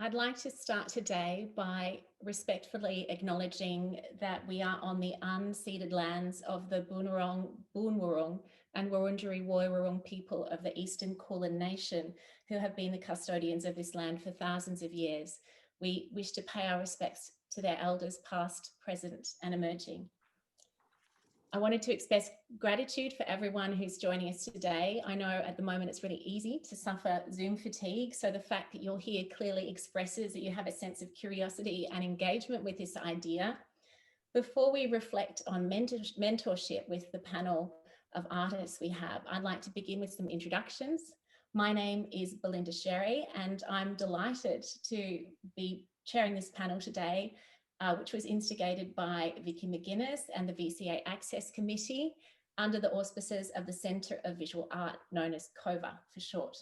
I'd like to start today by respectfully acknowledging that we are on the unceded lands of the Boonwurrung and Wurundjeri Woi-wurrung people of the Eastern Kulin Nation, who have been the custodians of this land for thousands of years. We wish to pay our respects to their elders past, present and emerging. I wanted to express gratitude for everyone who's joining us today. I know at the moment it's really easy to suffer Zoom fatigue, so the fact that you're here clearly expresses that you have a sense of curiosity and engagement with this idea. Before we reflect on mentorship with the panel of artists we have, I'd like to begin with some introductions. My name is Belinda Scerri, and I'm delighted to be chairing this panel today, which was instigated by Vicky McGuinness and the VCA Access Committee under the auspices of the Centre of Visual Art, known as COVA for short.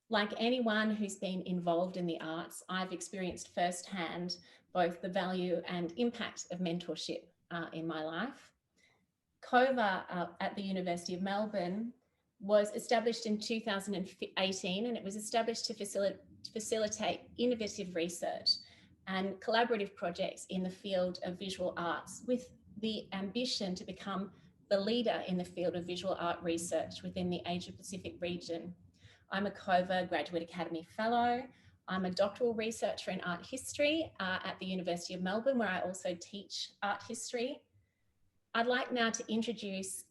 Like anyone who's been involved in the arts, I've experienced firsthand both the value and impact of mentorship in my life. COVA at the University of Melbourne was established in 2018, and it was established to facilitate innovative research and collaborative projects in the field of visual arts, with the ambition to become the leader in the field of visual art research within the Asia Pacific region. I'm a COVA Graduate Academy Fellow. I'm a doctoral researcher in art history at the University of Melbourne, where I also teach art history. I'd like now to introduce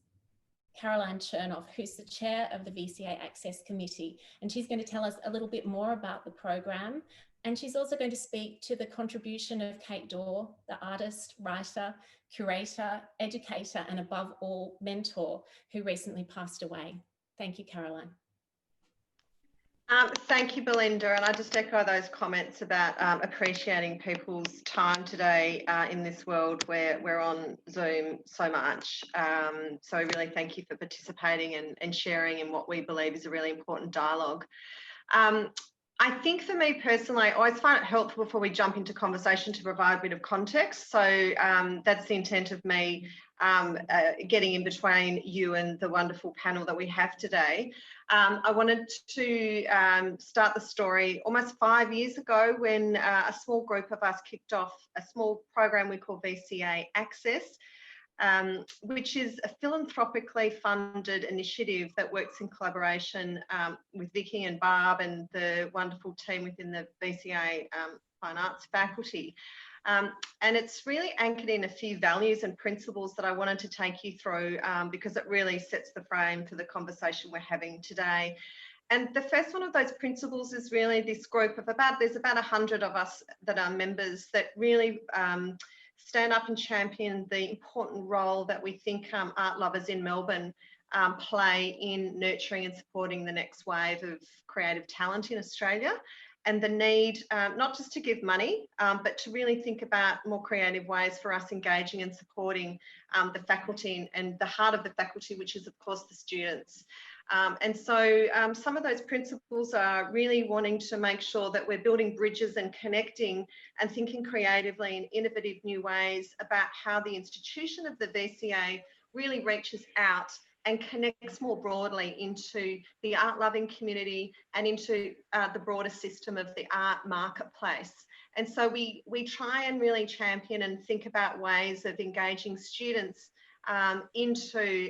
Caroline Chernov, who's the chair of the VCA Access Committee, and she's going to tell us a little bit more about the program. And she's also going to speak to the contribution of Kate Dorr, the artist, writer, curator, educator, and above all, mentor, who recently passed away. Thank you, Caroline. Thank you, Belinda, and I just echo those comments about appreciating people's time today in this world where we're on Zoom so much. So really thank you for participating and sharing in what we believe is a really important dialogue. I think for me personally, I always find it helpful before we jump into conversation to provide a bit of context. So that's the intent of me getting in between you and the wonderful panel that we have today. I wanted to start the story almost 5 years ago when a small group of us kicked off a small program we call VCA Access, which is a philanthropically funded initiative that works in collaboration with Vicky and Barb and the wonderful team within the VCA Fine Arts faculty. And it's really anchored in a few values and principles that I wanted to take you through because it really sets the frame for the conversation we're having today. And the first one of those principles is really this group of there's about 100 of us that are members that really stand up and champion the important role that we think art lovers in Melbourne play in nurturing and supporting the next wave of creative talent in Australia, and the need not just to give money, but to really think about more creative ways for us engaging and supporting the faculty and the heart of the faculty, which is of course the students. And so some of those principles are really wanting to make sure that we're building bridges and connecting and thinking creatively in innovative new ways about how the institution of the VCA really reaches out and connects more broadly into the art-loving community and into the broader system of the art marketplace. And so we try and really champion and think about ways of engaging students into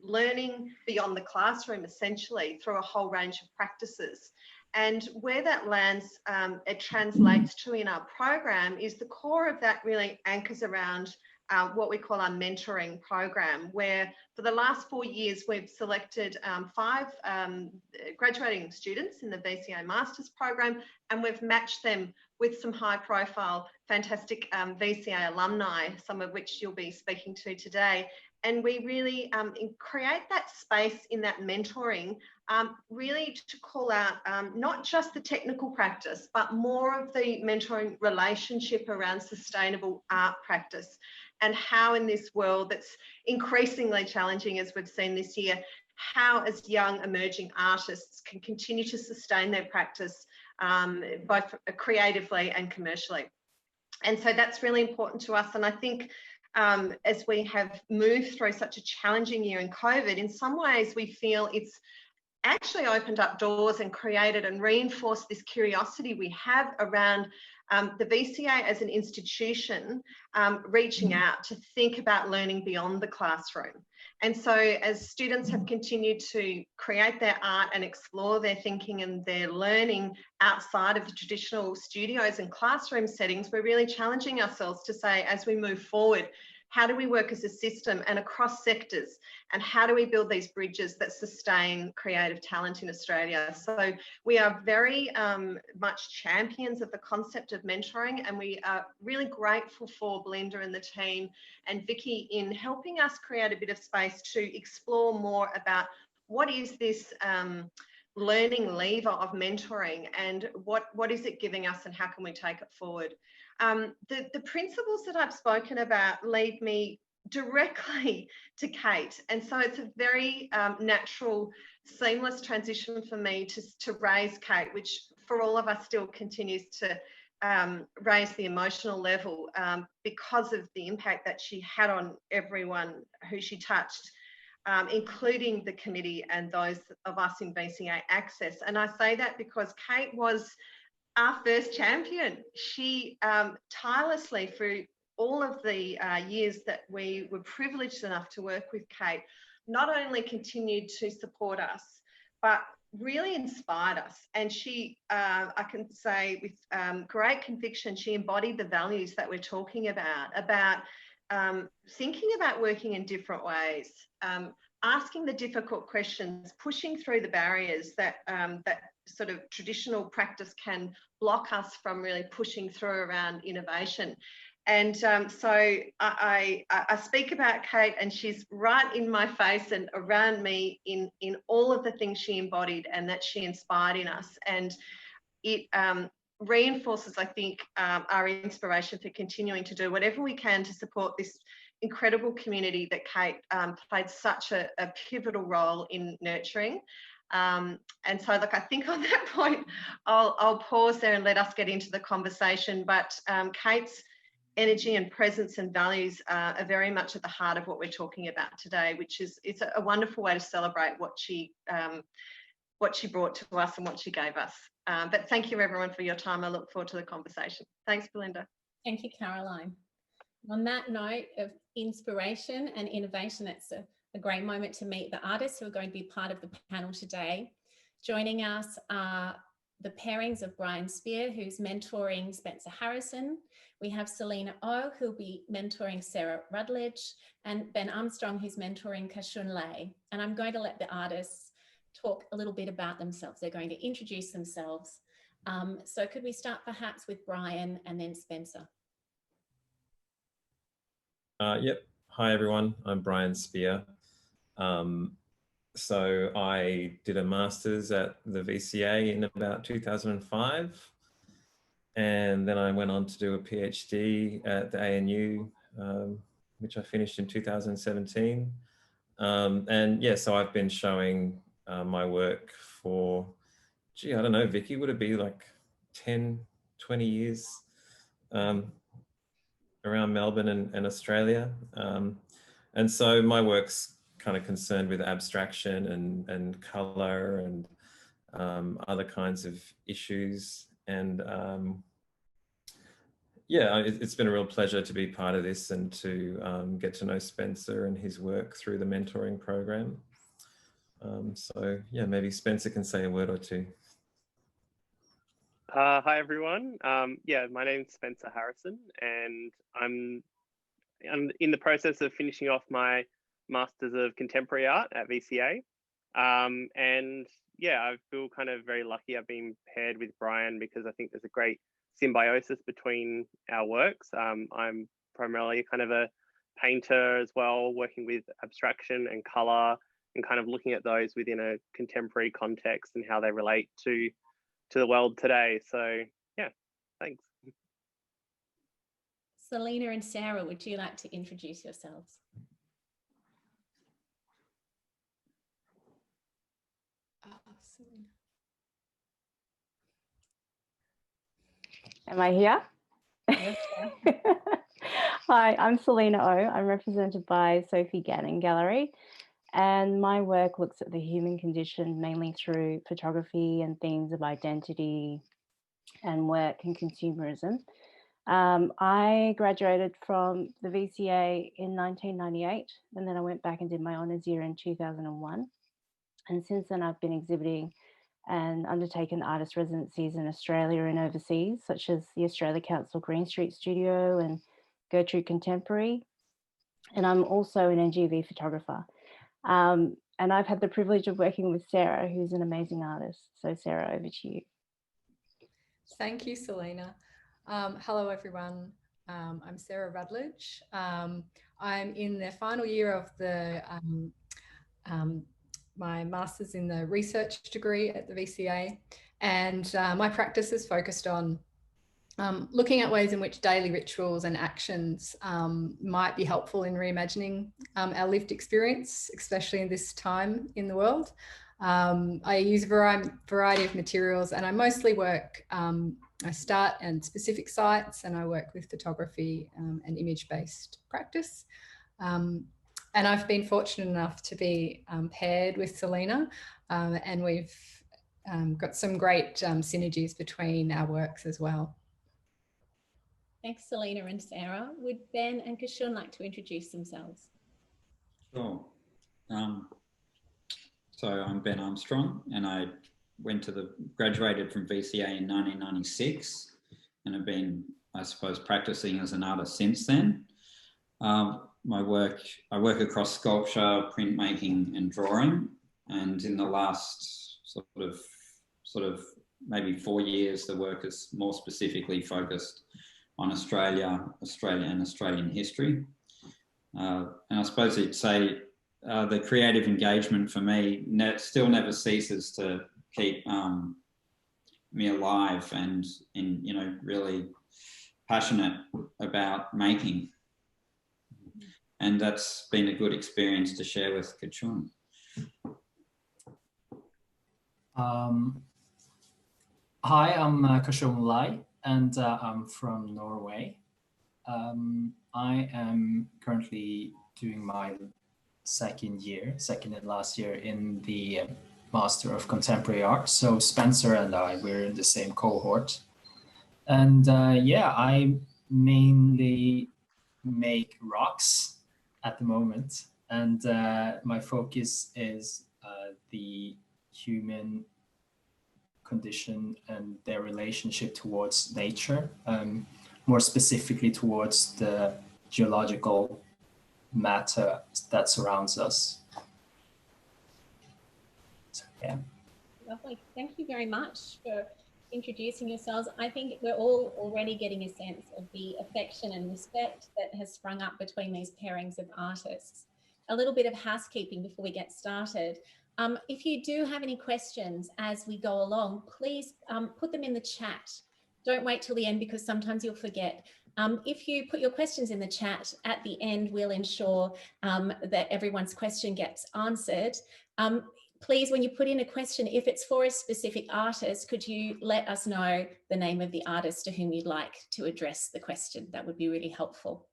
learning beyond the classroom, essentially, through a whole range of practices. And where that lands, it translates to in our program is the core of that really anchors around what we call our mentoring program, where for the last 4 years, we've selected 5 graduating students in the VCA Masters program, and we've matched them with some high profile, fantastic VCA alumni, some of which you'll be speaking to today. And we really create that space in that mentoring, really to call out not just the technical practice, but more of the mentoring relationship around sustainable art practice, and how in this world that's increasingly challenging, as we've seen this year, how as young emerging artists can continue to sustain their practice both creatively and commercially. And so that's really important to us. And I think as we have moved through such a challenging year in COVID, in some ways we feel it's actually opened up doors and created and reinforced this curiosity we have around the VCA as an institution reaching out to think about learning beyond the classroom. And so as students have continued to create their art and explore their thinking and their learning outside of the traditional studios and classroom settings, we're really challenging ourselves to say, as we move forward, how do we work as a system and across sectors? And how do we build these bridges that sustain creative talent in Australia? So we are very much champions of the concept of mentoring, and we are really grateful for Belinda and the team and Vicky in helping us create a bit of space to explore more about what is this learning lever of mentoring and what is it giving us and how can we take it forward. The principles that I've spoken about lead me directly to Kate, and so it's a very natural, seamless transition for me to raise Kate, which for all of us still continues to raise the emotional level because of the impact that she had on everyone who she touched, including the committee and those of us in VCA Access. And I say that because Kate was our first champion. She tirelessly, through all of the years that we were privileged enough to work with Kate, not only continued to support us, but really inspired us. And she, I can say with great conviction, she embodied the values that we're talking about thinking about working in different ways, asking the difficult questions, pushing through the barriers that that sort of traditional practice can block us from really pushing through around innovation. And so I speak about Kate, and she's right in my face and around me in all of the things she embodied and that she inspired in us. And it reinforces, I think, our inspiration for continuing to do whatever we can to support this incredible community that Kate played such a pivotal role in nurturing. And so, look, I think on that point, I'll pause there and let us get into the conversation. But Kate's energy and presence and values are very much at the heart of what we're talking about today, which is it's a wonderful way to celebrate what she brought to us and what she gave us. But thank you, everyone, for your time. I look forward to the conversation. Thanks, Belinda. Thank you, Caroline. On that note of inspiration and innovation, it's a great moment to meet the artists who are going to be part of the panel today. Joining us are the pairings of Bryan Spier, who's mentoring Spencer Harrison. We have Selina O, who'll be mentoring Sarah Rudledge, and Ben Armstrong, who's mentoring Kachun Lay. And I'm going to let the artists talk a little bit about themselves. They're going to introduce themselves. So could we start perhaps with Bryan and then Spencer? Yep. Hi, everyone. I'm Bryan Spier. So I did a master's at the VCA in about 2005. And then I went on to do a PhD at the ANU, which I finished in 2017. And yeah, so I've been showing my work for, gee, I don't know, Vicky, would it be like 10, 20 years? Around Melbourne and Australia. And so my work's kind of concerned with abstraction and colour and other kinds of issues. And yeah, it's been a real pleasure to be part of this and to get to know Spencer and his work through the mentoring program. So yeah, maybe Spencer can say a word or two. Hi, everyone. Yeah, my name's Spencer Harrison, and I'm in the process of finishing off my Masters of Contemporary Art at VCA. And yeah, I feel kind of very lucky I've been paired with Bryan because I think there's a great symbiosis between our works. I'm primarily kind of a painter as well, working with abstraction and colour and kind of looking at those within a contemporary context and how they relate to the world today. So yeah, thanks. Selina and Sarah, would you like to introduce yourselves? Am I here? Yes, Hi, I'm Selina O. I'm represented by Sophie Gannon Gallery. And my work looks at the human condition mainly through photography and themes of identity and work and consumerism. I graduated from the VCA in 1998, and then I went back and did my honours year in 2001. And since then, I've been exhibiting and undertaken artist residencies in Australia and overseas, such as the Australia Council Green Street Studio and Gertrude Contemporary. And I'm also an NGV photographer. And I've had the privilege of working with Sarah, who's an amazing artist. So Sarah, over to you. Thank you, Selina. Hello, everyone. I'm Sarah Rudledge. I'm in the final year of the my master's in the research degree at the VCA, and my practice is focused on looking at ways in which daily rituals and actions might be helpful in reimagining our lived experience, especially in this time in the world. I use a variety of materials, and I mostly work, I start at specific sites, and I work with photography and image-based practice. And I've been fortunate enough to be paired with Selina, and we've got some great synergies between our works as well. Thanks, Selina and Sarah. Would Ben and Kachun like to introduce themselves? Sure. So I'm Ben Armstrong, and I graduated from VCA in 1996, and have been, I suppose, practicing as an artist since then. I work across sculpture, printmaking, and drawing. And in the last sort of maybe 4 years, the work is more specifically focused on Australia and Australian history. And I suppose you'd say the creative engagement for me still never ceases to keep me alive and really passionate about making. And that's been a good experience to share with Kachun. Hi, I'm Kachun Lay, and I'm from Norway. I am currently doing my second and last year in the Master of Contemporary Art. So Spencer and I, we're in the same cohort. And yeah, I mainly make rocks at the moment. And my focus is the human condition and their relationship towards nature, more specifically towards the geological matter that surrounds us. So, yeah. Lovely. Thank you very much for introducing yourselves. I think we're all already getting a sense of the affection and respect that has sprung up between these pairings of artists. A little bit of housekeeping before we get started. If you do have any questions as we go along, please put them in the chat. Don't wait till the end, because sometimes you'll forget. If you put your questions in the chat at the end, we'll ensure that everyone's question gets answered. Please, when you put in a question, if it's for a specific artist, could you let us know the name of the artist to whom you'd like to address the question? That would be really helpful.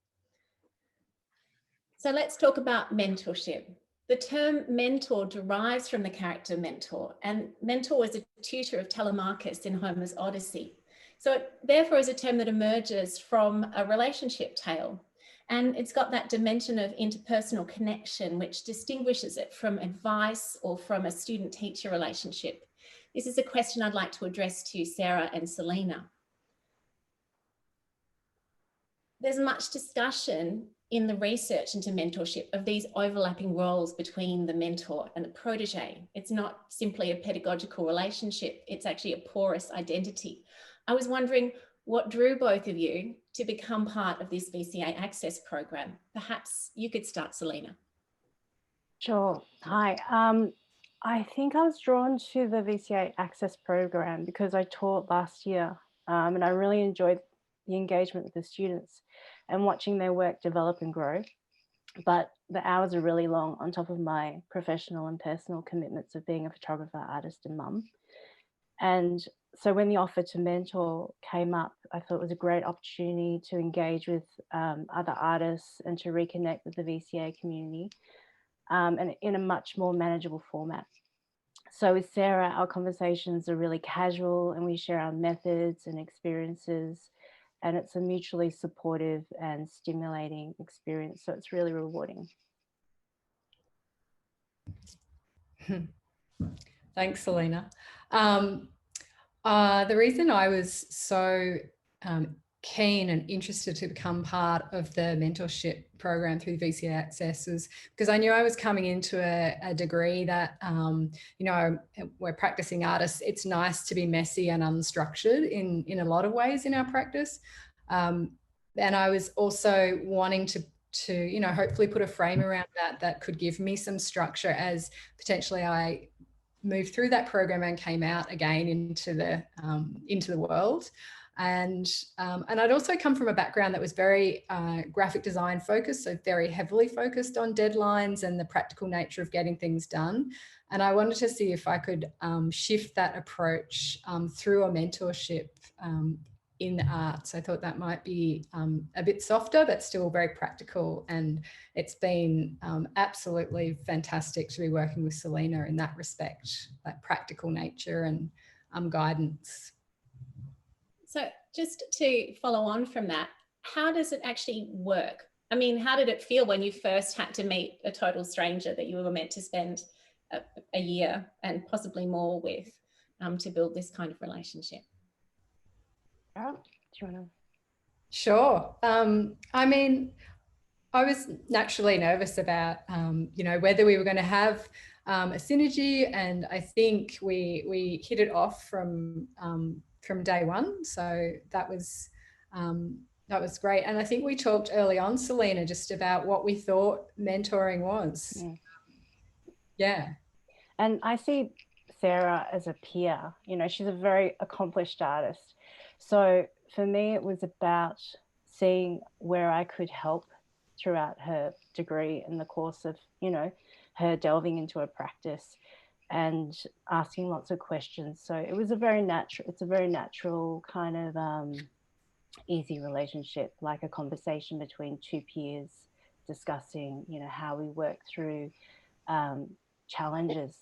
So let's talk about mentorship. The term mentor derives from the character mentor, and mentor was a tutor of Telemachus in Homer's Odyssey. So it therefore is a term that emerges from a relationship tale, and it's got that dimension of interpersonal connection, which distinguishes it from advice or from a student-teacher relationship. This is a question I'd like to address to Sarah and Selina. There's much discussion in the research into mentorship of these overlapping roles between the mentor and the protege. It's not simply a pedagogical relationship, it's actually a porous identity. I was wondering what drew both of you to become part of this VCA Access program. Perhaps you could start, Selina. Sure. Hi. I think I was drawn to the VCA Access program because I taught last year, and I really enjoyed the engagement with the students and watching their work develop and grow. But the hours are really long on top of my professional and personal commitments of being a photographer, artist, and mum. And so when the offer to mentor came up, I thought it was a great opportunity to engage with other artists and to reconnect with the VCA community. and in a much more manageable format. So with Sarah, our conversations are really casual and we share our methods and experiences, and it's a mutually supportive and stimulating experience. So it's really rewarding. Thanks, Selina. The reason I was so keen and interested to become part of the mentorship program through VCA Access was because I knew I was coming into a degree that, you know, we're practicing artists. It's nice to be messy and unstructured in a lot of ways in our practice. And I was also wanting to, you know, hopefully put a frame around that could give me some structure as potentially I moved through that program and came out again into the world. And I'd also come from a background that was very graphic design focused, so very heavily focused on deadlines and the practical nature of getting things done. And I wanted to see if I could shift that approach through a mentorship in the arts. I thought that might be a bit softer, but still very practical. And it's been absolutely fantastic to be working with Selina in that respect, that practical nature and guidance. So just to follow on from that, how does it actually work? I mean, how did it feel when you first had to meet a total stranger that you were meant to spend a year and possibly more with to build this kind of relationship? Oh, do you want to? Sure. I mean, I was naturally nervous about, you know, whether we were going to have a synergy, and I think we hit it off from day one. So that was great. And I think we talked early on, Selina, just about what we thought mentoring was. Yeah. And I see Sarah as a peer. You know, she's a very accomplished artist. So for me, it was about seeing where I could help throughout her degree in the course of, you know, her delving into her practice and asking lots of questions. So it was a very natural kind of easy relationship, like a conversation between two peers discussing, you know, how we work through challenges.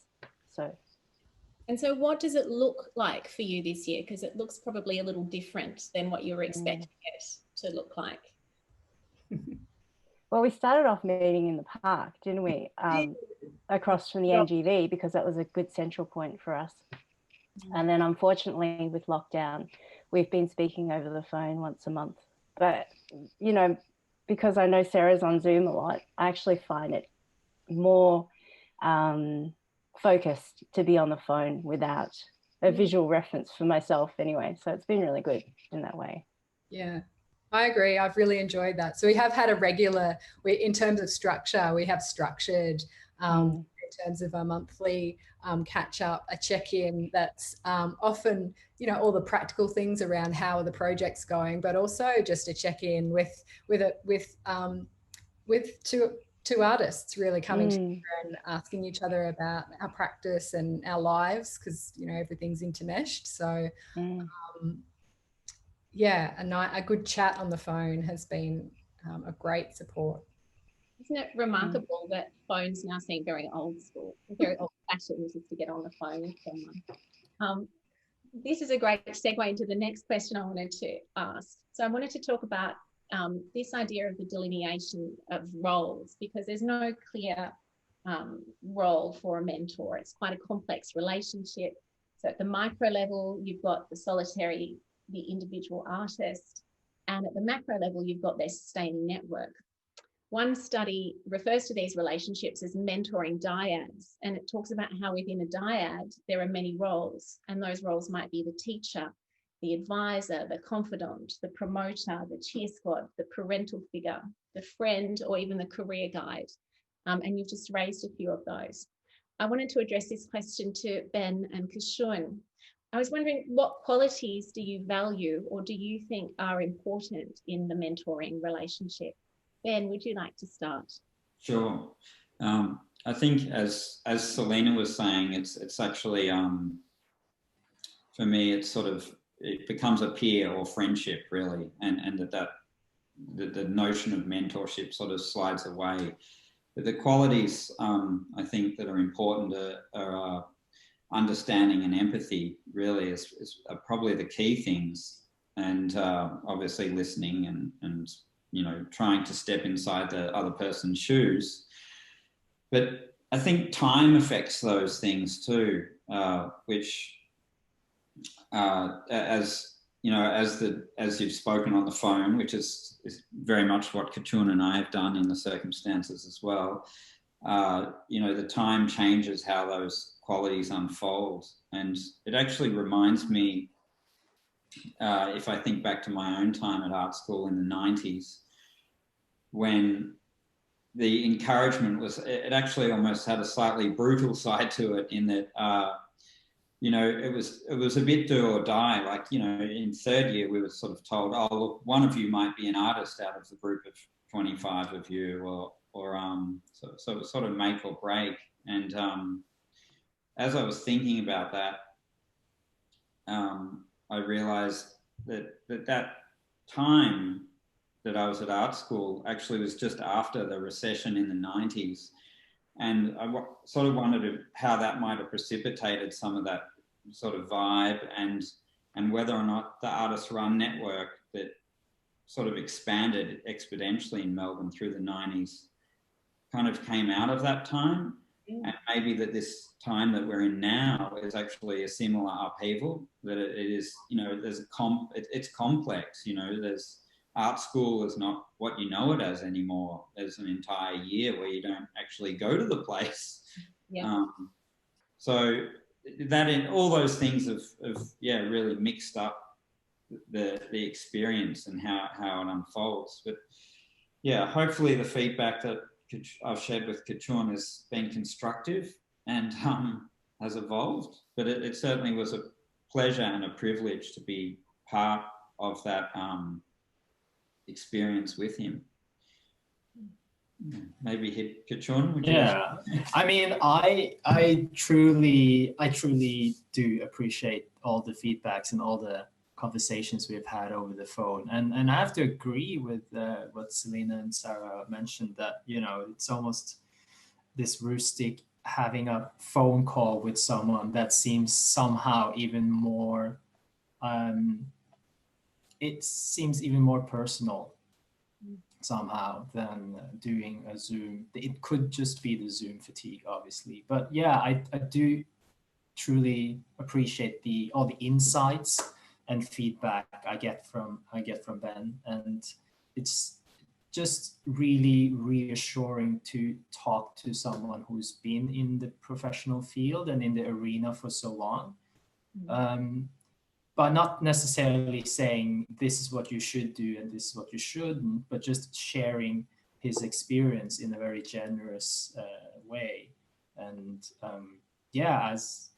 And so what does it look like for you this year? Because it looks probably a little different than what you were expecting it to look like. Well, we started off meeting in the park, didn't we? Across from the NGV, because that was a good central point for us. And then unfortunately with lockdown, we've been speaking over the phone once a month. But, you know, because I know Sarah's on Zoom a lot, I actually find it more focused to be on the phone without a visual reference for myself anyway. So it's been really good in that way. Yeah, I agree. I've really enjoyed that. So we have had a regular, in terms of structure, we have structured in terms of a monthly catch up, a check-in that's often, you know, all the practical things around how are the projects going, but also just a check-in with two artists really coming together and asking each other about our practice and our lives, because, you know, everything's intermeshed. So yeah, a good chat on the phone has been a great support. Isn't it remarkable that phones now seem very old school, very old fashioned, just to get on the phone with someone? This is a great segue into the next question I wanted to ask. So I wanted to talk about this idea of the delineation of roles, because there's no clear role for a mentor. It's quite a complex relationship. So at the micro level, you've got the solitary, the individual artist, and at the macro level, you've got their sustaining network. One study refers to these relationships as mentoring dyads, and it talks about how within a dyad, there are many roles, and those roles might be the teacher, the advisor, the confidant, the promoter, the cheer squad, the parental figure, the friend, or even the career guide. And you've just raised a few of those. I wanted to address this question to Ben and Kachun. I was wondering, what qualities do you value or do you think are important in the mentoring relationship? Ben, would you like to start? Sure. I think as Selina was saying, it's actually, for me, it's sort of, it becomes a peer or friendship really, and the notion of mentorship sort of slides away. the qualities I think that are important are understanding and empathy. Really are probably the key things, and obviously listening and you know, trying to step inside the other person's shoes. But I think time affects those things too, which as you know, as you've spoken on the phone, which is very much what Kachun and I have done in the circumstances as well. You know, the time changes how those qualities unfold, and it actually reminds me, if I think back to my own time at art school in the 90s, when the encouragement was, it actually almost had a slightly brutal side to it, in that you know, it was a bit do or die. Like, you know, in third year, we were sort of told, oh, look, one of you might be an artist out of the group of 25 of you, or so sort of make or break. And as I was thinking about that, I realized that time that I was at art school actually was just after the recession in the 90s. And I sort of wondered how that might have precipitated some of that sort of vibe, and whether or not the Artist Run network that sort of expanded exponentially in Melbourne through the 90s kind of came out of that time. And maybe that this time that we're in now is actually a similar upheaval, that it is, you know, it's complex, you know, there's art school is not what you know it as anymore. There's an entire year where you don't actually go to the place. Yeah. So that, in all those things have really mixed up the experience and how it unfolds. But yeah, hopefully the feedback that I've shared with Kachun has been constructive and has evolved. But it certainly was a pleasure and a privilege to be part of that experience with him. Maybe hit Kachun. Yeah, I mean, I truly do appreciate all the feedbacks and all the conversations we've had over the phone, and I have to agree with what Selina and Sarah mentioned, that, you know, it's almost this rustic having a phone call with someone that seems somehow even more it seems even more personal somehow than doing a Zoom. It could just be the Zoom fatigue, obviously, but yeah, I do truly appreciate all the insights and feedback I get from Ben, and it's just really reassuring to talk to someone who's been in the professional field and in the arena for so long. But not necessarily saying this is what you should do and this is what you shouldn't, but just sharing his experience in a very generous way. And yeah, as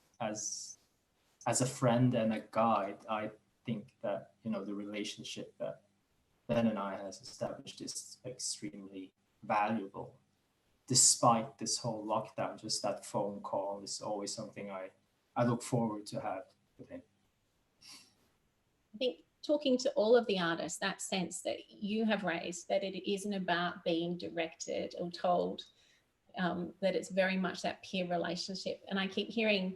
a friend and a guide, I think that, you know, the relationship that Ben and I has established is extremely valuable. Despite this whole lockdown, just that phone call is always something I look forward to have with him. I think talking to all of the artists, that sense that you have raised, that it isn't about being directed or told, that it's very much that peer relationship. And I keep hearing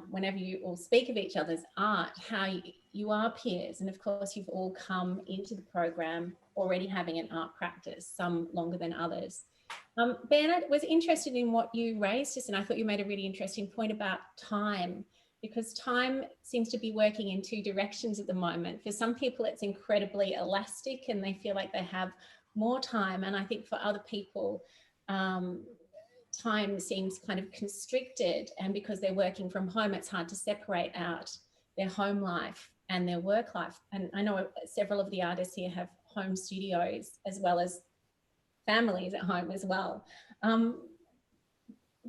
whenever you all speak of each other's art, how you are peers. And of course, you've all come into the program already having an art practice, some longer than others. Ben, I was interested in what you raised, and I thought you made a really interesting point about time, because time seems to be working in two directions at the moment. For some people, it's incredibly elastic and they feel like they have more time. And I think for other people, time seems kind of constricted. And because they're working from home, it's hard to separate out their home life and their work life. And I know several of the artists here have home studios as well as families at home as well.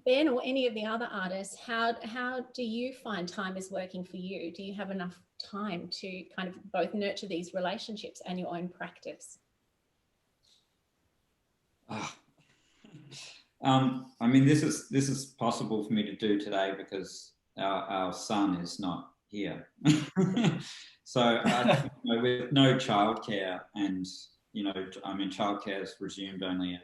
Ben, or any of the other artists, how do you find time is working for you? Do you have enough time to kind of both nurture these relationships and your own practice? I mean, this is possible for me to do today because our son is not here. So with no childcare, and I mean, childcare has resumed only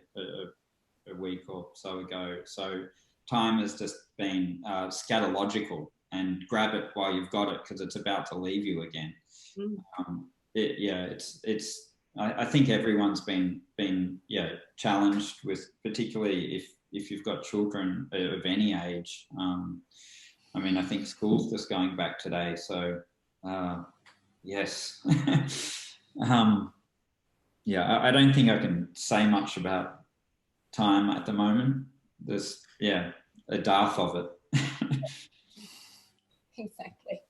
a week or so ago. So time has just been scatological, and grab it while you've got it because it's about to leave you again. I think everyone's been challenged with, particularly if you've got children of any age. I mean, I think school's just going back today, so yes. I don't think I can say much about time at the moment. There's a dearth of it. Exactly.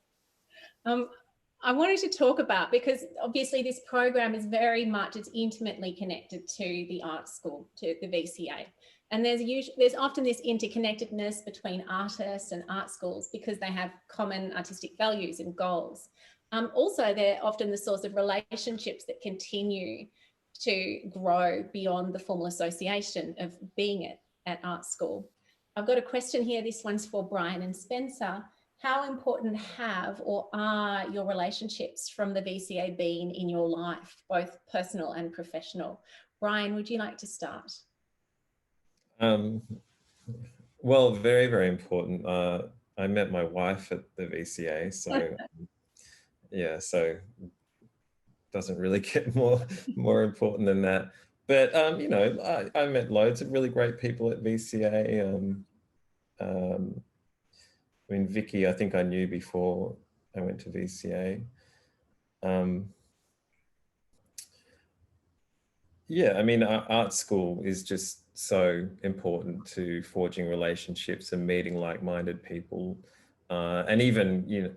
I wanted to talk about, because obviously this program is very much, it's intimately connected to the art school, to the VCA. And there's often this interconnectedness between artists and art schools because they have common artistic values and goals. Also, they're often the source of relationships that continue to grow beyond the formal association of being at art school. I've got a question here. This one's for Bryan and Spencer. How important have or are your relationships from the VCA been in your life, both personal and professional? Bryan, would you like to start? Well, very, very important. I met my wife at the VCA, so so doesn't really get more important than that. But I met loads of really great people at VCA. I mean, Vicky, I think I knew before I went to VCA. I mean, art school is just so important to forging relationships and meeting like-minded people, and even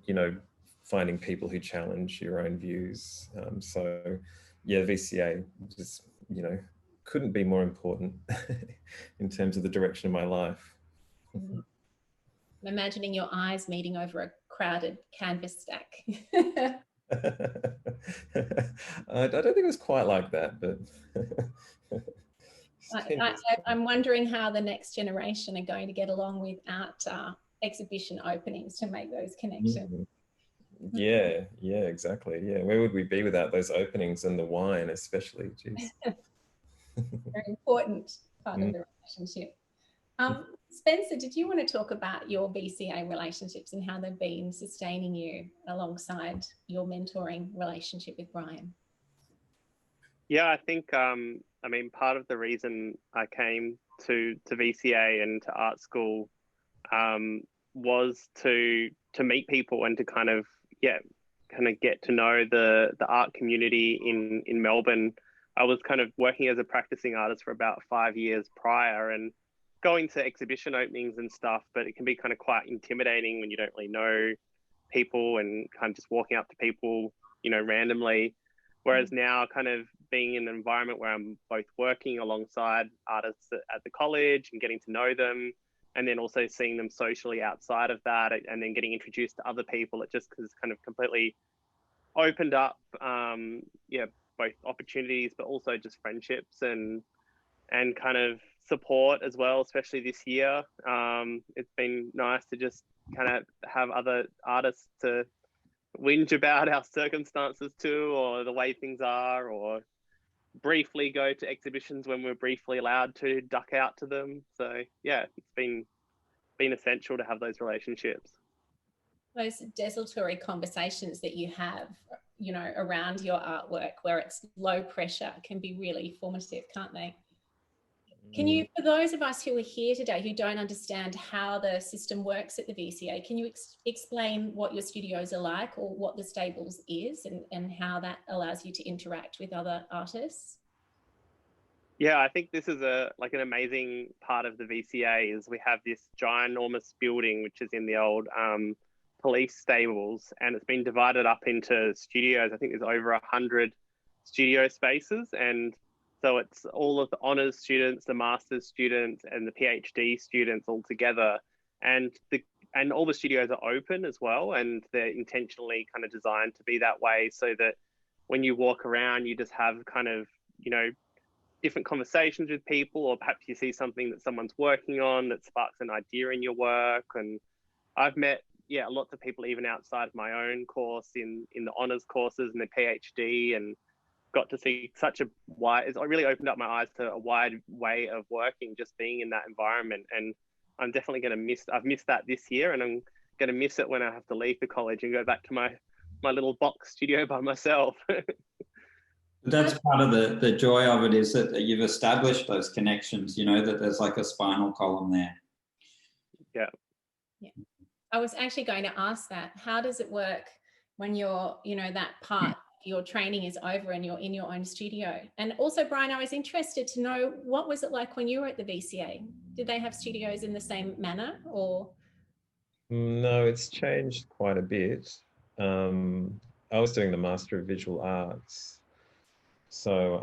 finding people who challenge your own views. VCA just couldn't be more important in terms of the direction of my life. I'm imagining your eyes meeting over a crowded canvas stack. I don't think it was quite like that, but I'm wondering how the next generation are going to get along without exhibition openings to make those connections. Yeah, exactly. Yeah, where would we be without those openings and the wine, especially? Jeez. Very important part of the relationship. Spencer, did you want to talk about your VCA relationships and how they've been sustaining you alongside your mentoring relationship with Bryan? Yeah, I think, I mean, part of the reason I came to VCA and to art school was to meet people and to kind of get to know the art community in Melbourne. I was kind of working as a practicing artist for about 5 years prior and going to exhibition openings and stuff, but it can be kind of quite intimidating when you don't really know people and kind of just walking up to people, randomly. Whereas now kind of being in an environment where I'm both working alongside artists at the college and getting to know them, and then also seeing them socially outside of that, and then getting introduced to other people, it just has kind of completely opened up, both opportunities, but also just friendships and kind of support as well, especially this year. It's been nice to just kind of have other artists to whinge about our circumstances to, or the way things are, or briefly go to exhibitions when we're briefly allowed to duck out to them. So yeah, it's been essential to have those relationships. Those desultory conversations that you have, around your artwork where it's low pressure can be really formative, can't they? Can you, for those of us who are here today who don't understand how the system works at the VCA, can you explain what your studios are like, or what the Stables is, and how that allows you to interact with other artists? Yeah, I think this is an amazing part of the VCA is we have this ginormous building which is in the old police stables, and it's been divided up into studios. I think there's over 100 studio spaces, and so it's all of the honours students, the master's students, and the PhD students all together. And all the studios are open as well, and they're intentionally kind of designed to be that way, so that when you walk around, you just have kind of, different conversations with people, or perhaps you see something that someone's working on that sparks an idea in your work. And I've met, lots of people even outside of my own course in the honours courses and the PhD, and got to see such a wide, it's really opened up my eyes to a wide way of working, just being in that environment. And I'm definitely going to I've missed that this year, and I'm going to miss it when I have to leave for college and go back to my little box studio by myself. That's part of the joy of it, is that you've established those connections, you know, that there's like a spinal column there. Yeah. Yeah. I was actually going to ask that. How does it work when you're, you know, that part, your training is over and you're in your own studio? And also, Bryan, I was interested to know, what was it like when you were at the VCA? Did they have studios in the same manner, or? No, it's changed quite a bit. I was doing the Master of Visual Arts. So,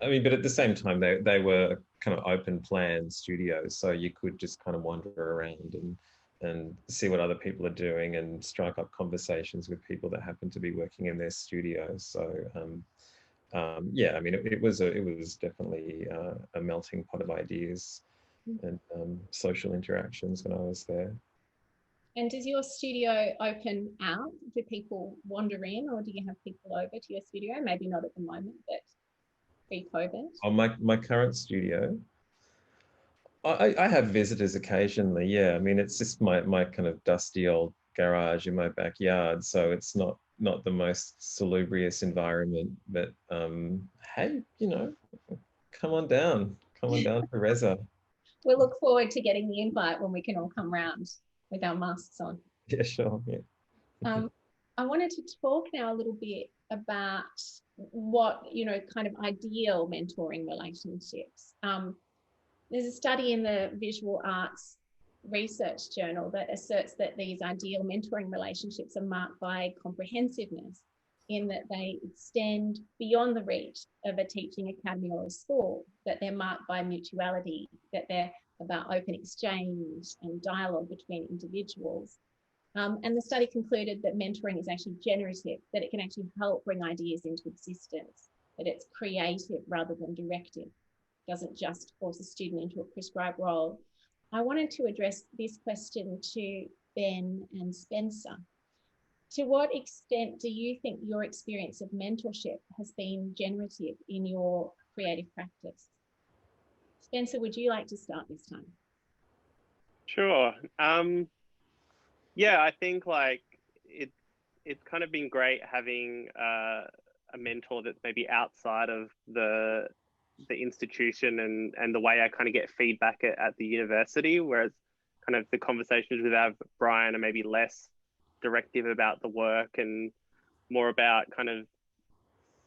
I mean, but at the same time, they were kind of open plan studios. So you could just kind of wander around and see what other people are doing and strike up conversations with people that happen to be working in their studios. So, yeah, I mean, it was definitely a melting pot of ideas and social interactions when I was there. And does your studio open out? Do people wander in, or do you have people over to your studio? Maybe not at the moment, but pre-COVID. Oh, my current studio, I have visitors occasionally. Yeah, I mean, it's just my kind of dusty old garage in my backyard, so it's not the most salubrious environment. But hey, you know, come on down to Reza. We'll look forward to getting the invite when we can all come round with our masks on. Yeah, sure. Yeah. I wanted to talk now a little bit about what, you know, kind of ideal mentoring relationships. There's a study in the Visual Arts Research Journal that asserts that these ideal mentoring relationships are marked by comprehensiveness, in that they extend beyond the reach of a teaching academy or a school, that they're marked by mutuality, that they're about open exchange and dialogue between individuals. And the study concluded that mentoring is actually generative, that it can actually help bring ideas into existence, that it's creative rather than directive, it doesn't just force a student into a prescribed role. I wanted to address this question to Ben and Spencer. To what extent do you think your experience of mentorship has been generative in your creative practice? Spencer, would you like to start this time? Sure. Yeah, I think like it's kind of been great having a mentor that's maybe outside of the institution and the way I kind of get feedback at the university, whereas kind of the conversations with Bryan are maybe less directive about the work and more about kind of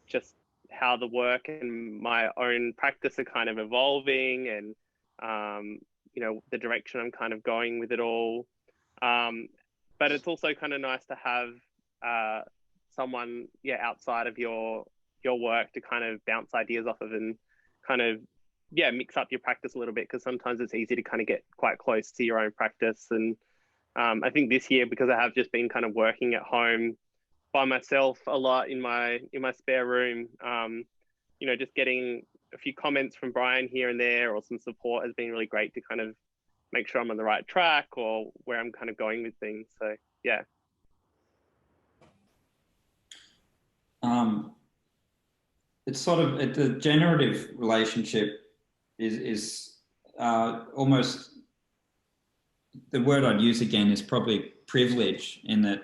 just how the work and my own practice are kind of evolving, and you know, the direction I'm kind of going with it all. But it's also kind of nice to have someone, yeah, outside of your work to kind of bounce ideas off of and kind of, yeah, mix up your practice a little bit, because sometimes it's easy to kind of get quite close to your own practice. And I think this year, because I have just been kind of working at home by myself a lot in my spare room, you know, just getting a few comments from Bryan here and there or some support has been really great to kind of make sure I'm on the right track or where I'm kind of going with things. So yeah. It's sort of the generative relationship is almost, the word I'd use again is probably privilege, in that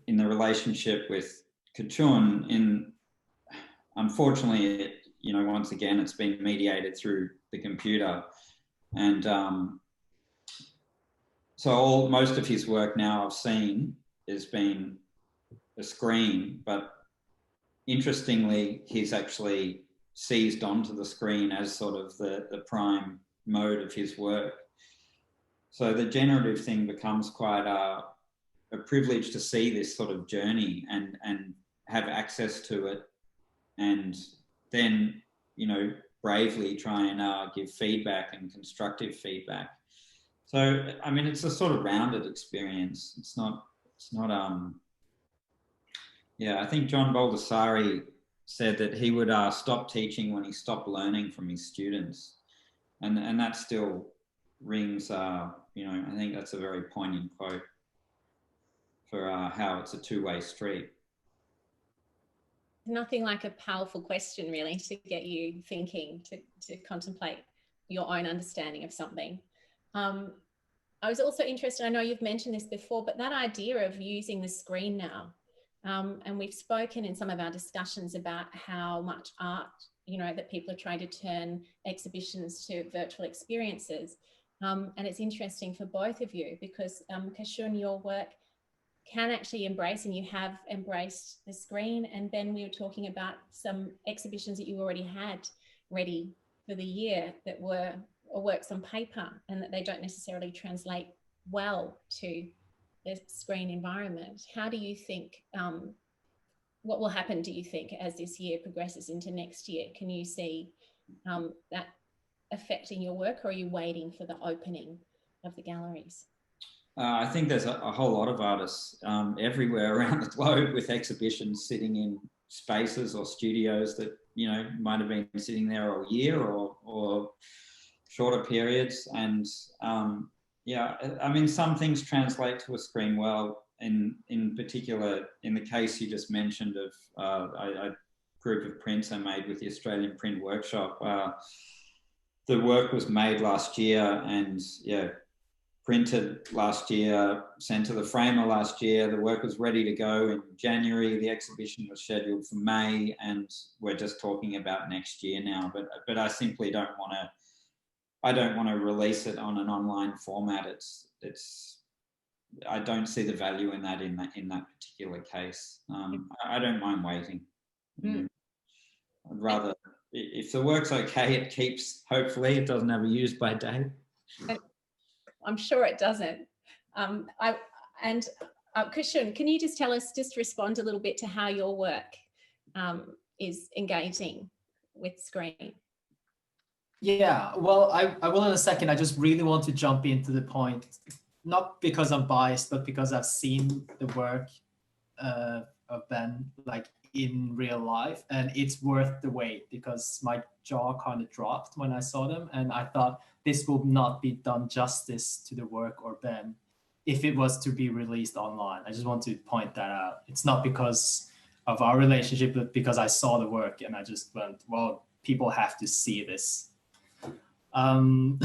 in the relationship with Kachun, unfortunately, you know, once again, it's been mediated through the computer. And so most of his work now I've seen has been a screen, but interestingly, he's actually seized onto the screen as sort of the prime mode of his work. So the generative thing becomes quite a privilege to see this sort of journey and have access to it, and then, you know, bravely try and give feedback and constructive feedback. So, I mean, it's a sort of rounded experience. It's not yeah, I think John Baldessari said that he would stop teaching when he stopped learning from his students. And that still rings, you know, I think that's a very poignant quote for how it's a two-way street. nothing like a powerful question really to get you thinking, to contemplate your own understanding of something. I was also interested, I know you've mentioned this before, but that idea of using the screen now, and we've spoken in some of our discussions about how much art, you know, that people are trying to turn exhibitions to virtual experiences. And it's interesting for both of you because Kachun, your work can actually embrace, and you have embraced, the screen. And then we were talking about some exhibitions that you already had ready for the year that were works on paper, and that they don't necessarily translate well to the screen environment. How do you think, what will happen, do you think, as this year progresses into next year? Can you see that affecting your work, or are you waiting for the opening of the galleries? I think there's a whole lot of artists everywhere around the globe with exhibitions sitting in spaces or studios that, you know, might have been sitting there all year or shorter periods. And yeah, I mean, some things translate to a screen well. In particular, in the case you just mentioned of a group of prints I made with the Australian Print Workshop, the work was made last year and yeah, printed last year, sent to the framer last year. The work was ready to go in January. The exhibition was scheduled for May, and we're just talking about next year now. But I simply don't want to. I don't want to release it on an online format. I don't see the value in that particular case. I don't mind waiting. I'd rather, if the work's okay, it keeps. Hopefully, it doesn't have a use by date. I'm sure it doesn't. Kachun, can you just tell us, just respond a little bit to how your work is engaging with screen? Yeah, well, I will in a second. I just really want to jump into the point, not because I'm biased, but because I've seen the work of Ben like in real life, and it's worth the wait, because my jaw kind of dropped when I saw them, and I thought this will not be done justice to the work or Ben if it was to be released online. I just want to point that out. It's not because of our relationship, but because I saw the work and I just went, well, people have to see this. And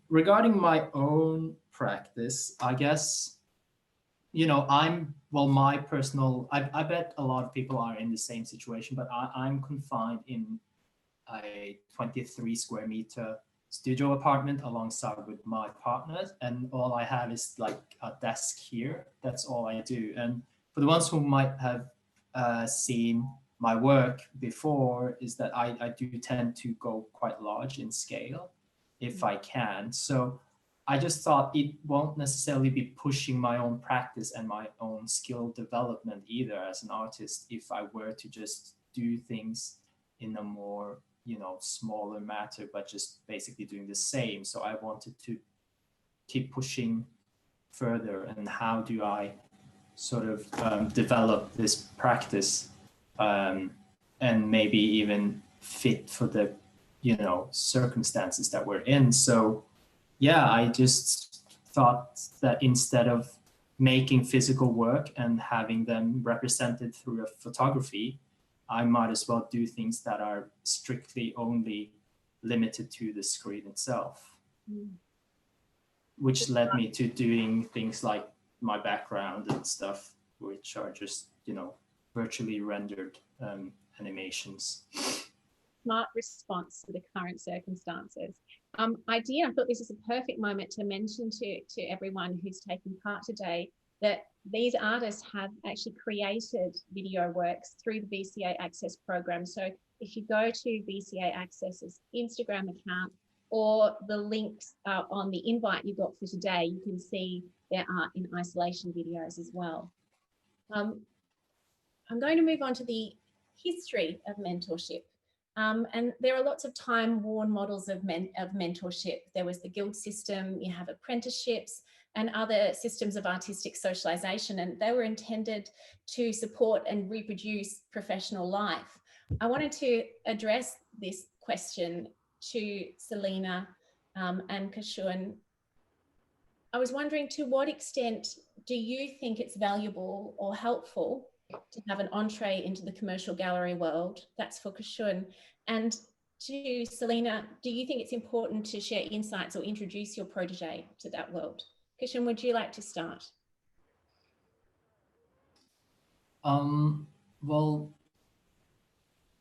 regarding my own practice, I guess, you know, my personal, I bet a lot of people are in the same situation, but I'm confined in a 23 square meter studio apartment alongside with my partners, and all I have is like a desk here. That's all I do. And for the ones who might have seen my work before, is that I do tend to go quite large in scale if I can. So I just thought it won't necessarily be pushing my own practice and my own skill development either as an artist if I were to just do things in a more, you know, smaller matter, but just basically doing the same. So I wanted to keep pushing further, and how do I sort of develop this practice and maybe even fit for the, you know, circumstances that we're in. So yeah, I just thought that instead of making physical work and having them represented through a photography, I might as well do things that are strictly only limited to the screen itself, which led me to doing things like my background and stuff, which are just, you know, virtually rendered animations. Smart response to the current circumstances. I thought this is a perfect moment to mention to everyone who's taking part today that these artists have actually created video works through the VCA Access Program. So if you go to VCA Access's Instagram account, or the links on the invite you got for today, you can see their art in isolation videos as well. I'm going to move on to the history of mentorship. And there are lots of time-worn models of mentorship. There was the guild system, you have apprenticeships and other systems of artistic socialization, and they were intended to support and reproduce professional life. I wanted to address this question to Selina and Kachun. I was wondering, to what extent do you think it's valuable or helpful to have an entree into the commercial gallery world. That's for Kachun. And to Selina, do you think it's important to share insights or introduce your protege to that world? Kachun, would you like to start? Well,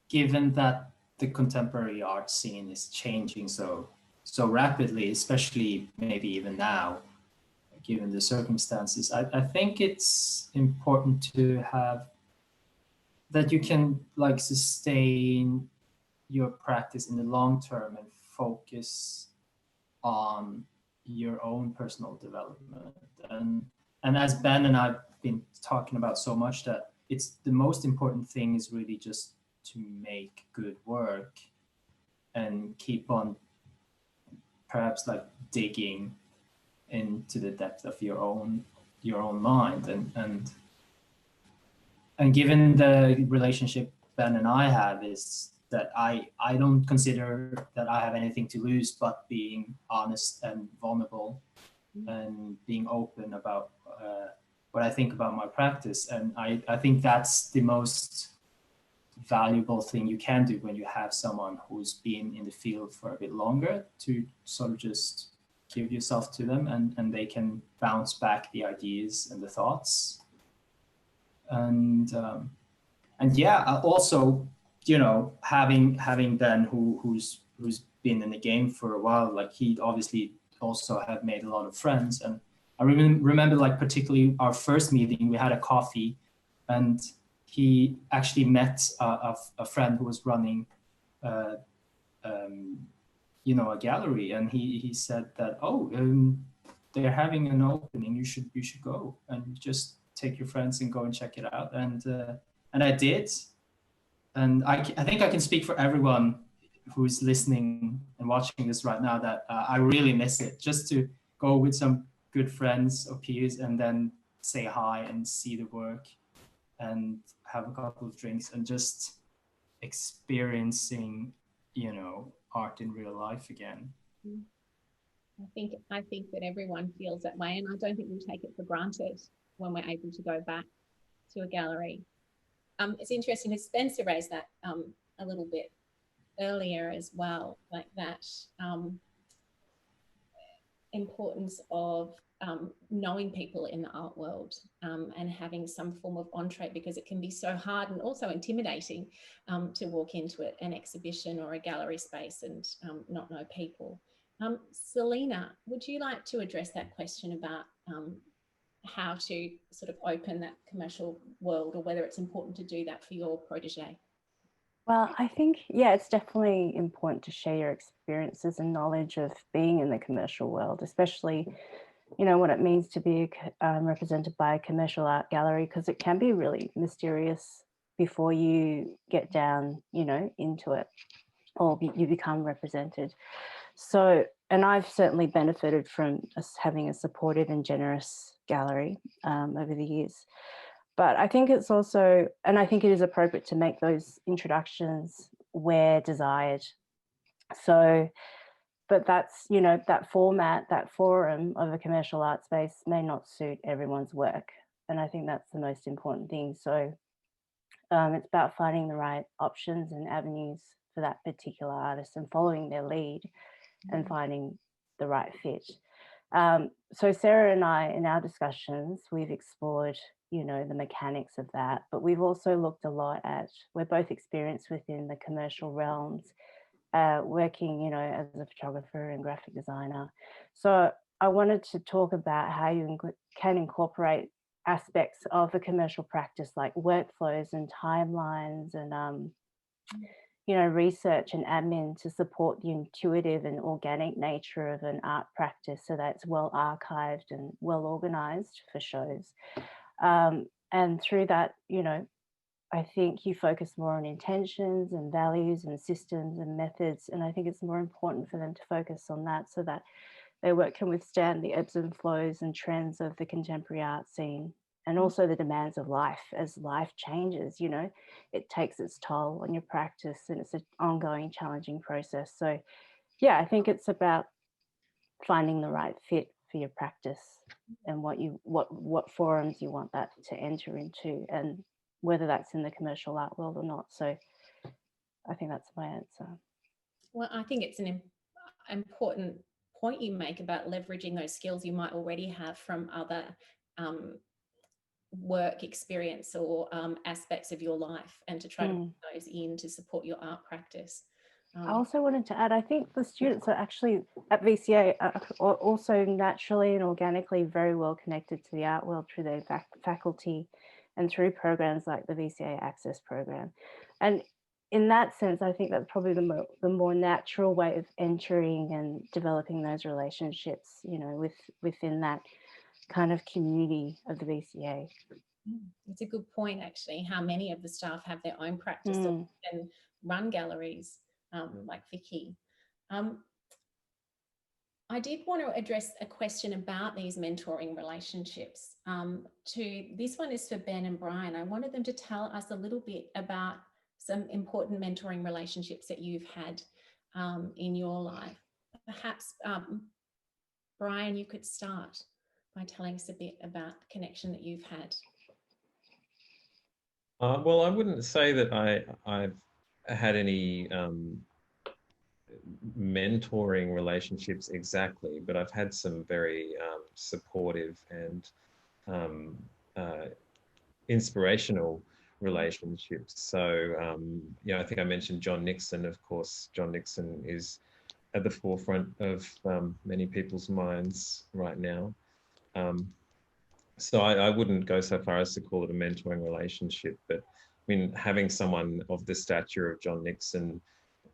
given that the contemporary art scene is changing so rapidly, especially maybe even now, given the circumstances, I think it's important to have that you can like sustain your practice in the long term and focus on your own personal development. And as Ben and I've been talking about so much, that it's the most important thing is really just to make good work and keep on perhaps like digging into the depth of your own mind. And given the relationship Ben and I have, is that I don't consider that I have anything to lose but being honest and vulnerable and being open about what I think about my practice. And I think that's the most valuable thing you can do when you have someone who's been in the field for a bit longer, to sort of just give yourself to them, and they can bounce back the ideas and the thoughts. And yeah, also, you know, having Ben who's been in the game for a while, like he obviously also have made a lot of friends. And I remember like particularly our first meeting, we had a coffee, and he actually met a friend who was running you know, a gallery, and he said that, they're having an opening, you should go and just take your friends and go and check it out. And I did. And I think I can speak for everyone who's listening and watching this right now that I really miss it, just to go with some good friends or peers and then say hi and see the work and have a couple of drinks and just experiencing, you know, art in real life again. I think that everyone feels that way, and I don't think we take it for granted when we're able to go back to a gallery. It's interesting that Spencer raised that a little bit earlier as well, like that importance of knowing people in the art world and having some form of entree, because it can be so hard and also intimidating to walk into an exhibition or a gallery space and not know people. Selina, would you like to address that question about how to sort of open that commercial world, or whether it's important to do that for your protege? Well, I think, yeah, it's definitely important to share your experiences and knowledge of being in the commercial world, especially, you know, what it means to be represented by a commercial art gallery, because it can be really mysterious before you get down, you know, into it, or you become represented. So, and I've certainly benefited from us having a supportive and generous gallery over the years. But I think it's also, and I think it is appropriate to make those introductions where desired. So, but that's, you know, that format, that forum of a commercial art space may not suit everyone's work. And I think that's the most important thing. So it's about finding the right options and avenues for that particular artist and following their lead and finding the right fit. So Sarah and I, in our discussions, we've explored, you know, the mechanics of that, but we've also looked a lot at, we're both experienced within the commercial realms, working, you know, as a photographer and graphic designer. So I wanted to talk about how you can incorporate aspects of a commercial practice like workflows and timelines and, you know, research and admin to support the intuitive and organic nature of an art practice, so that it's well archived and well organized for shows. And through that, you know, I think you focus more on intentions and values and systems and methods. And I think it's more important for them to focus on that, so that their work can withstand the ebbs and flows and trends of the contemporary art scene, and also the demands of life. As life changes, you know, it takes its toll on your practice, and it's an ongoing challenging process. So yeah, I think it's about finding the right fit for your practice and what forums you want that to enter into. And whether that's in the commercial art world or not. So I think that's my answer. Well, I think it's an important point you make about leveraging those skills you might already have from other work experience or aspects of your life, and to try to put those in to support your art practice. I also wanted to add, I think the students are actually at VCA are also naturally and organically very well connected to the art world through their faculty and through programs like the VCA Access Program. And in that sense, I think that's probably the more natural way of entering and developing those relationships, you know, within that kind of community of the VCA. It's a good point, actually, how many of the staff have their own practice and run galleries, like Vicky. I did want to address a question about these mentoring relationships. This one is for Ben and Bryan. I wanted them to tell us a little bit about some important mentoring relationships that you've had in your life. Perhaps, Bryan, you could start by telling us a bit about the connection that you've had. Well, I wouldn't say that I've had any mentoring relationships exactly, but I've had some very supportive and inspirational relationships. So, you know, I think I mentioned John Nixon. Of course, John Nixon is at the forefront of many people's minds right now. So I wouldn't go so far as to call it a mentoring relationship, but I mean, having someone of the stature of John Nixon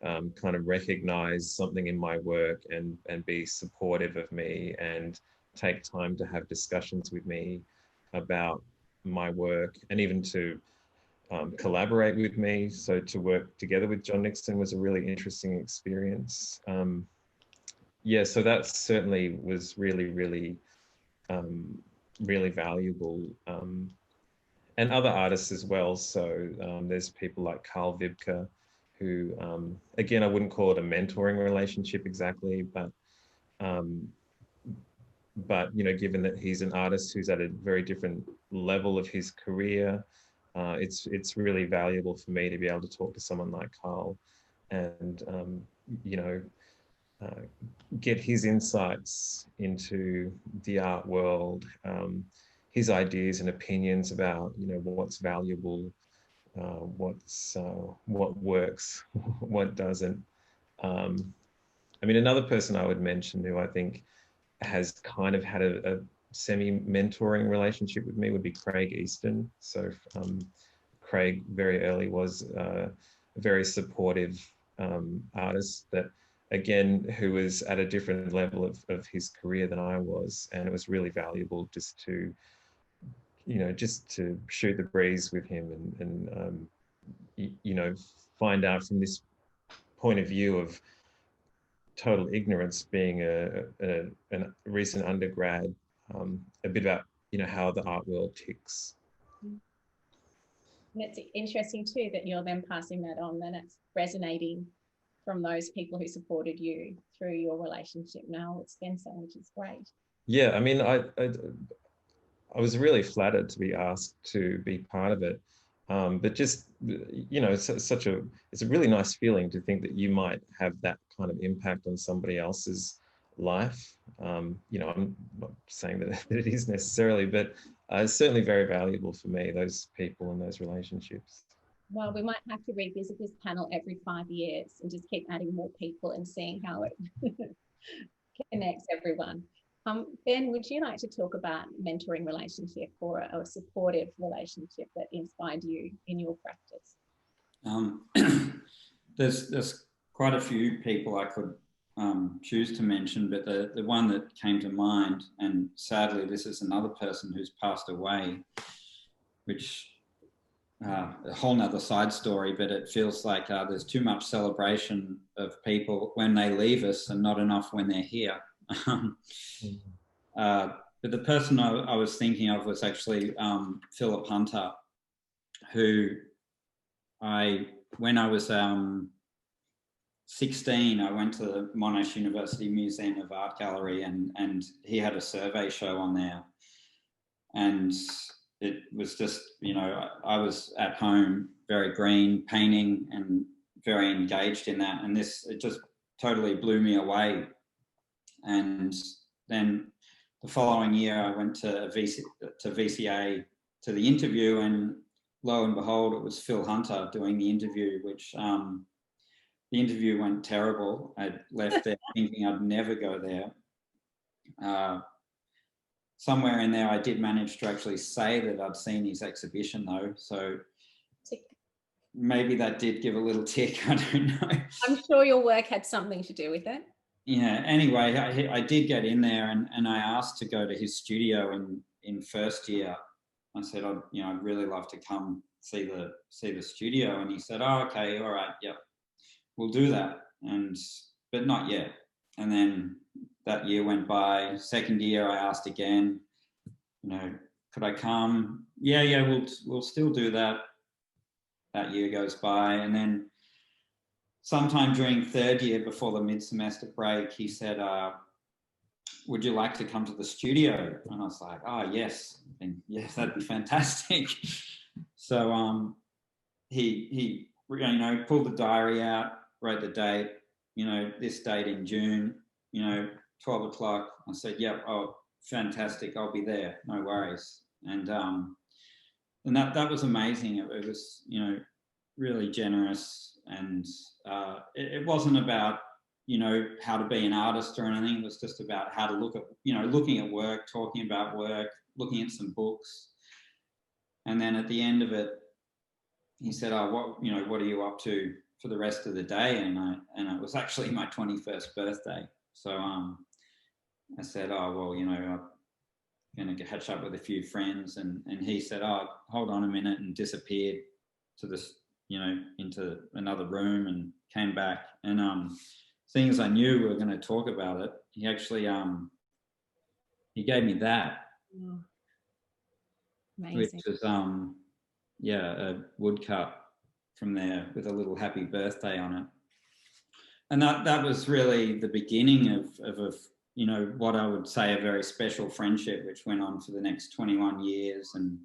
kind of recognize something in my work and be supportive of me and take time to have discussions with me about my work, and even to collaborate with me. So to work together with John Nixon was a really interesting experience. Yeah, so that certainly was really, really valuable, and other artists as well. So there's people like Carl Vivka, who again, I wouldn't call it a mentoring relationship exactly, but you know, given that he's an artist who's at a very different level of his career, it's really valuable for me to be able to talk to someone like Carl and you know, get his insights into the art world, his ideas and opinions about, you know, what's valuable, what works, what doesn't. I mean, another person I would mention who I think has kind of had a semi-mentoring relationship with me would be Craig Easton. So Craig very early was a very supportive artist that, again, who was at a different level of his career than I was. And it was really valuable just to, you know, just to shoot the breeze with him and you know, find out from this point of view of total ignorance, being a recent undergrad, a bit about, you know, how the art world ticks. And it's interesting too that you're then passing that on, and it's resonating from those people who supported you through your relationship now with Spencer, which is great. Yeah, I mean, I was really flattered to be asked to be part of it. But just, you know, it's a really nice feeling to think that you might have that kind of impact on somebody else's life. You know, I'm not saying that it is necessarily, but it's certainly very valuable for me, those people and those relationships. Well, we might have to revisit this panel every 5 years and just keep adding more people and seeing how it connects everyone. Ben, would you like to talk about mentoring relationship or a supportive relationship that inspired you in your practice? There's quite a few people I could choose to mention, but the one that came to mind, and sadly this is another person who's passed away, which a whole nother side story, but it feels like there's too much celebration of people when they leave us and not enough when they're here. But the person I was thinking of was actually Philip Hunter, who when I was 16, I went to the Monash University Museum of Art Gallery, and he had a survey show on there. And it was just, you know, I was at home, very green, painting and very engaged in that. And it just totally blew me away. And then the following year, I went to VCA to the interview, and lo and behold, it was Phil Hunter doing the interview, which the interview went terrible. I left there thinking I'd never go there. Somewhere in there, I did manage to actually say that I'd seen his exhibition though. So maybe that did give a little tick, I don't know. I'm sure your work had something to do with it. Yeah, anyway, I did get in there, and I asked to go to his studio in first year. I said, I'd really love to come see the studio. And he said, oh, okay, all right, yep, we'll do that. But not yet. And then that year went by. Second year, I asked again, could I come? Yeah, we'll still do that. That year goes by. And then sometime during third year, before the mid-semester break, he said, would you like to come to the studio? And I was like, oh, yes. And yes, that'd be fantastic. So he pulled the diary out, wrote the date, this date in June, 12 o'clock. I said, yep, oh, fantastic, I'll be there, no worries. And that was amazing. It was, really generous. And it wasn't about, how to be an artist or anything. It was just about how to look at, looking at work, talking about work, looking at some books. And then at the end of it, he said, oh, what are you up to for the rest of the day? And it was actually my 21st birthday. So I said, oh, well, I'm going to catch up with a few friends. And he said, oh, hold on a minute, and disappeared to this, into another room, and came back. And seeing as I knew we were going to talk about it, he actually, he gave me that. Oh, amazing. Which was, a woodcut from there with a little happy birthday on it. And that was really the beginning of what I would say a very special friendship, which went on for the next 21 years. And,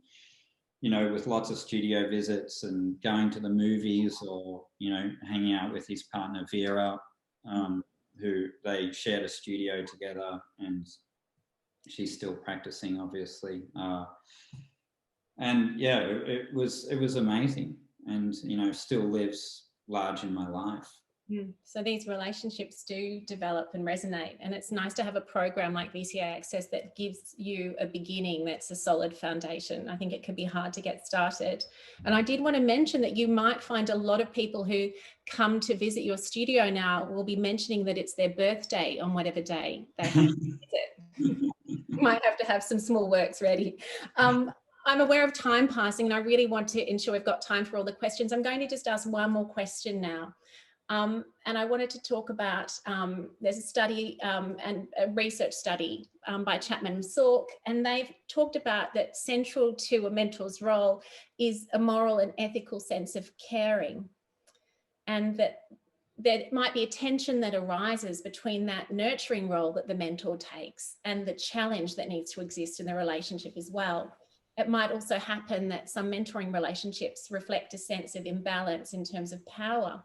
with lots of studio visits and going to the movies, or, hanging out with his partner, Vera, who they shared a studio together, and she's still practicing, obviously. And yeah, it was amazing, and, still lives large in my life. So these relationships do develop and resonate, and it's nice to have a program like VCA Access that gives you a beginning that's a solid foundation. I think it can be hard to get started. And I did want to mention that you might find a lot of people who come to visit your studio now will be mentioning that it's their birthday on whatever day they have to visit. Might have to have some small works ready. I'm aware of time passing, and I really want to ensure we've got time for all the questions. I'm going to just ask one more question now. And I wanted to talk about, there's a study and a research study by Chapman and Salk, and they've talked about that central to a mentor's role is a moral and ethical sense of caring, and that there might be a tension that arises between that nurturing role that the mentor takes and the challenge that needs to exist in the relationship as well. It might also happen that some mentoring relationships reflect a sense of imbalance in terms of power.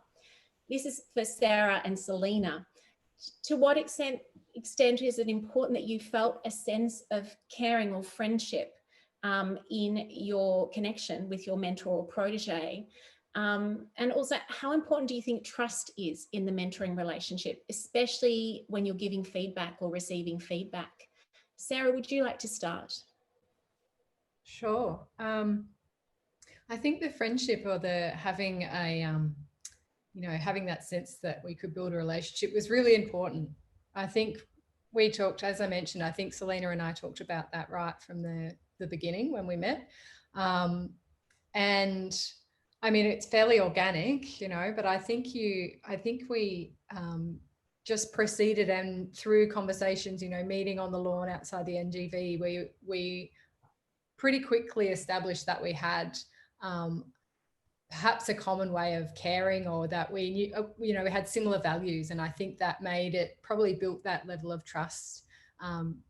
This is for Sarah and Selina. To what extent is it important that you felt a sense of caring or friendship in your connection with your mentor or protege? And also, how important do you think trust is in the mentoring relationship, especially when you're giving feedback or receiving feedback? Sarah, would you like to start? Sure. I think the friendship, or the having a having that sense that we could build a relationship was really important. I think we talked, as I mentioned, I think Selina and I talked about that right from the beginning when we met. And I mean, it's fairly organic, but I think we just proceeded, and through conversations, meeting on the lawn outside the NGV, we pretty quickly established that we had perhaps a common way of caring, or that we knew, we had similar values. And I think that probably built that level of trust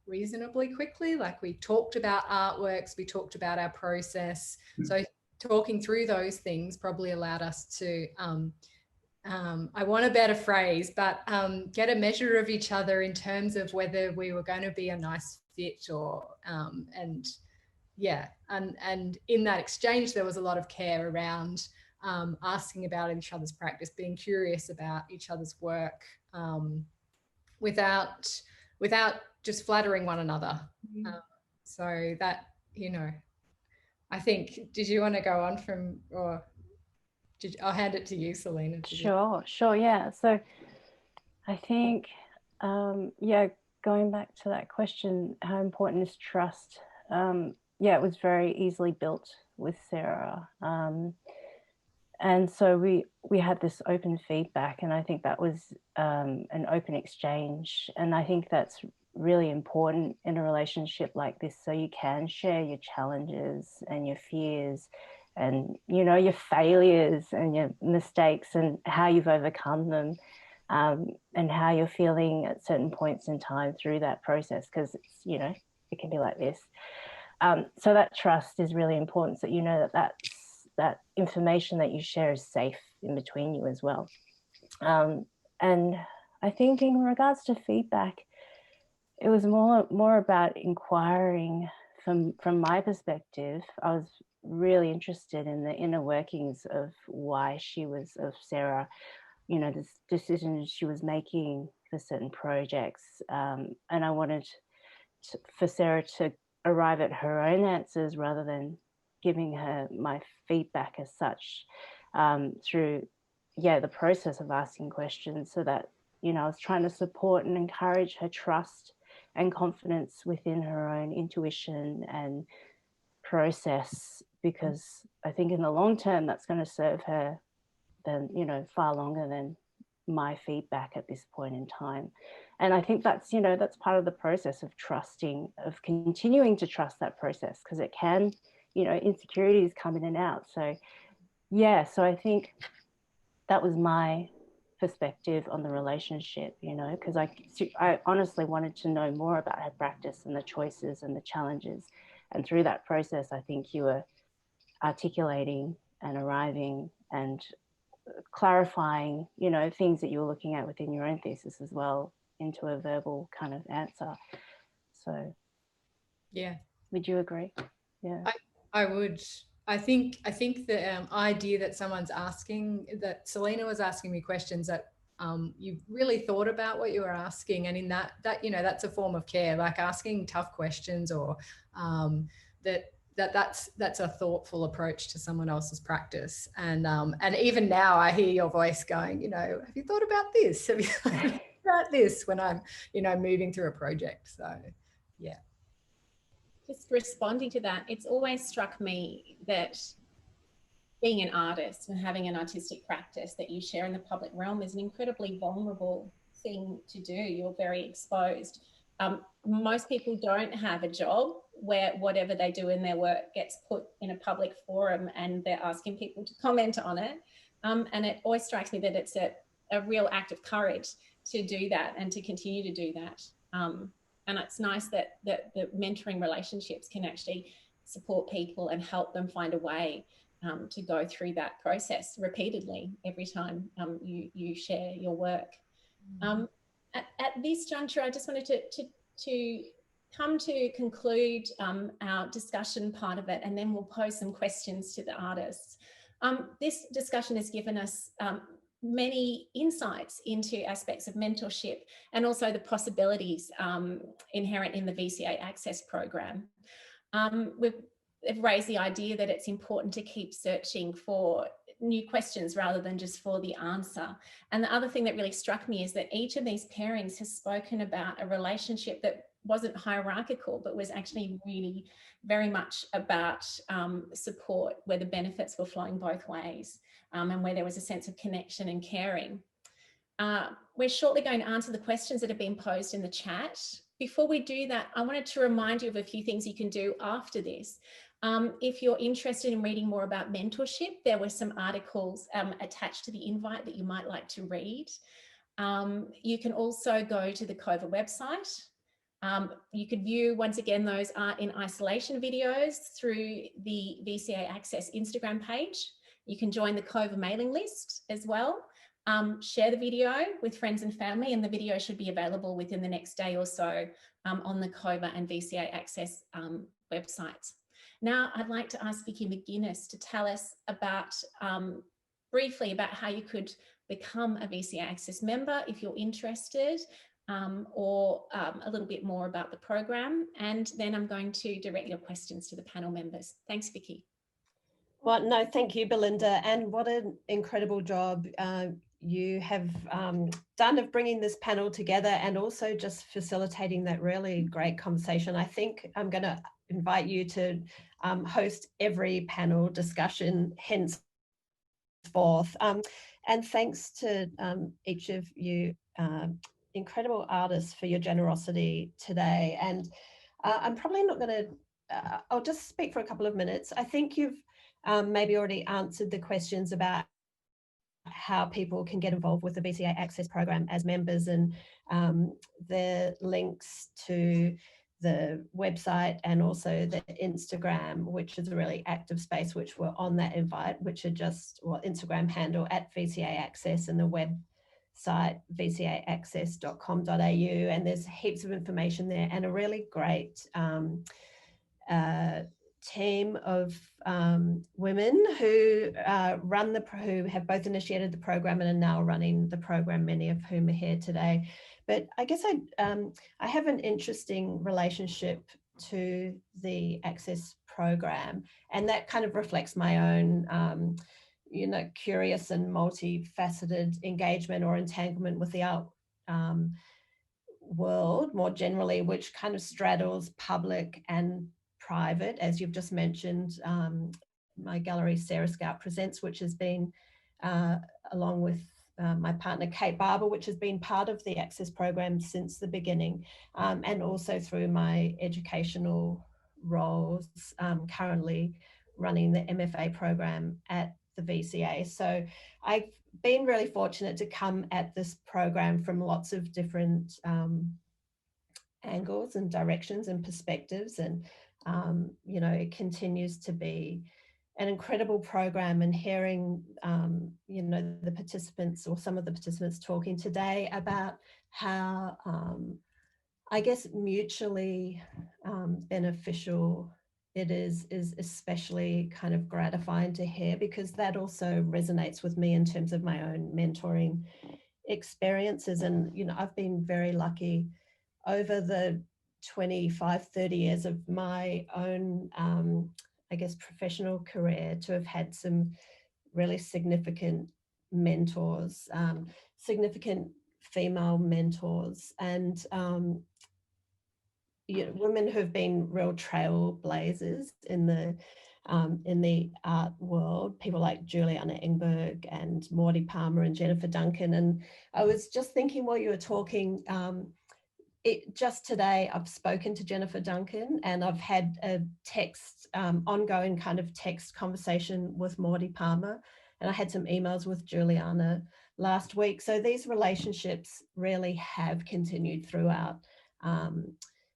reasonably quickly. Like, we talked about artworks, we talked about our process. So talking through those things probably allowed us to, I want a better phrase, but get a measure of each other in terms of whether we were going to be a nice fit, or, and yeah, and in that exchange, there was a lot of care around asking about each other's practice, being curious about each other's work, without just flattering one another. So that, you know, I think, did you want to go on from, or I'll hand it to you, Selina. Sure, yeah. So I think, yeah, going back to that question, how important is trust? Yeah, it was very easily built with Sarah. And so we had this open feedback, and I think that was an open exchange. And I think that's really important in a relationship like this, so you can share your challenges and your fears and, you know, your failures and your mistakes and how you've overcome them, and how you're feeling at certain points in time through that process, because it's, you know, it can be like this. So that trust is really important, so you know that information that you share is safe in between you as well. And I think in regards to feedback, it was more about inquiring from my perspective. I was really interested in the inner workings of why she was, of Sarah, you know, the decisions she was making for certain projects. And I wanted for Sarah to arrive at her own answers rather than giving her my feedback as such, through, yeah, the process of asking questions, so that, you know, I was trying to support and encourage her trust and confidence within her own intuition and process, because I think in the long term that's going to serve her then, you know, far longer than my feedback at this point in time. And I think that's, you know, that's part of the process of trusting, of continuing to trust that process, because it can, you know, insecurities come in and out. So yeah, so I think that was my perspective on the relationship, you know, because I honestly wanted to know more about her practice and the choices and the challenges. And through that process, I think you were articulating and arriving and clarifying, you know, things that you were looking at within your own thesis as well into a verbal kind of answer. So yeah, would you agree? Yeah, I would. I think the idea that someone's asking, that Selina was asking me questions that you really thought about what you were asking, and in that you know, that's a form of care, like asking tough questions, or that's a thoughtful approach to someone else's practice. And even now I hear your voice going, you know, have you thought about this? Have you thought about this, when I'm, you know, moving through a project? So yeah. Just responding to that, it's always struck me that being an artist and having an artistic practice that you share in the public realm is an incredibly vulnerable thing to do. You're very exposed. Most people don't have a job where whatever they do in their work gets put in a public forum and they're asking people to comment on it. And it always strikes me that it's a real act of courage to do that and to continue to do that. And it's nice that the mentoring relationships can actually support people and help them find a way to go through that process repeatedly every time you share your work. At this juncture, I just wanted to come to conclude our discussion part of it, and then we'll pose some questions to the artists. This discussion has given us many insights into aspects of mentorship and also the possibilities inherent in the VCA Access Program. We've raised the idea that it's important to keep searching for new questions rather than just for the answer. And the other thing that really struck me is that each of these pairings has spoken about a relationship that wasn't hierarchical, but was actually really very much about support, where the benefits were flowing both ways, and where there was a sense of connection and caring. We're shortly going to answer the questions that have been posed in the chat. Before we do that, I wanted to remind you of a few things you can do after this. If you're interested in reading more about mentorship, there were some articles attached to the invite that you might like to read. You can also go to the COVA website You could view, once again, those are in isolation videos through the VCA Access Instagram page. You can join the COVA mailing list as well. Share the video with friends and family, and the video should be available within the next day or so on the COVA and VCA Access websites. Now, I'd like to ask Vicky McGuinness to tell us about, briefly about how you could become a VCA Access member if you're interested, or a little bit more about the program. And then I'm going to direct your questions to the panel members. Thanks, Vicky. Well, no, thank you, Belinda. And what an incredible job you have done of bringing this panel together and also just facilitating that really great conversation. I think I'm going to invite you to host every panel discussion henceforth. And thanks to each of you incredible artists for your generosity today. And I'm probably not going to, I'll just speak for a couple of minutes. I think you've maybe already answered the questions about how people can get involved with the VCA Access Program as members, and the links to the website and also the Instagram, which is a really active space, which were on that invite, which are just, well, Instagram handle at VCA Access and the website vcaaccess.com.au, and there's heaps of information there and a really great team of women who who have both initiated the program and are now running the program, many of whom are here today. But I guess I have an interesting relationship to the Access program, and that kind of reflects my own you know, curious and multifaceted engagement or entanglement with the art world more generally, which kind of straddles public and private, as you've just mentioned. My gallery, Sarah Scout Presents, which has been, along with my partner, Kate Barber, which has been part of the Access program since the beginning, and also through my educational roles, currently running the MFA program at the VCA. So I've been really fortunate to come at this program from lots of different angles and directions and perspectives, and you know, it continues to be an incredible program. And hearing you know, the participants or some of the participants talking today about how I guess mutually beneficial it is especially kind of gratifying to hear, because that also resonates with me in terms of my own mentoring experiences. And you know, I've been very lucky over the 25, 30 years of my own, I guess, professional career to have had some really significant mentors, significant female mentors, and you know, women who have been real trailblazers in the art world, people like Juliana Engberg and Maudie Palmer and Jennifer Duncan. And I was just thinking while you were talking, just today I've spoken to Jennifer Duncan, and I've had a text, ongoing kind of text conversation with Maudie Palmer, and I had some emails with Juliana last week. So these relationships really have continued throughout,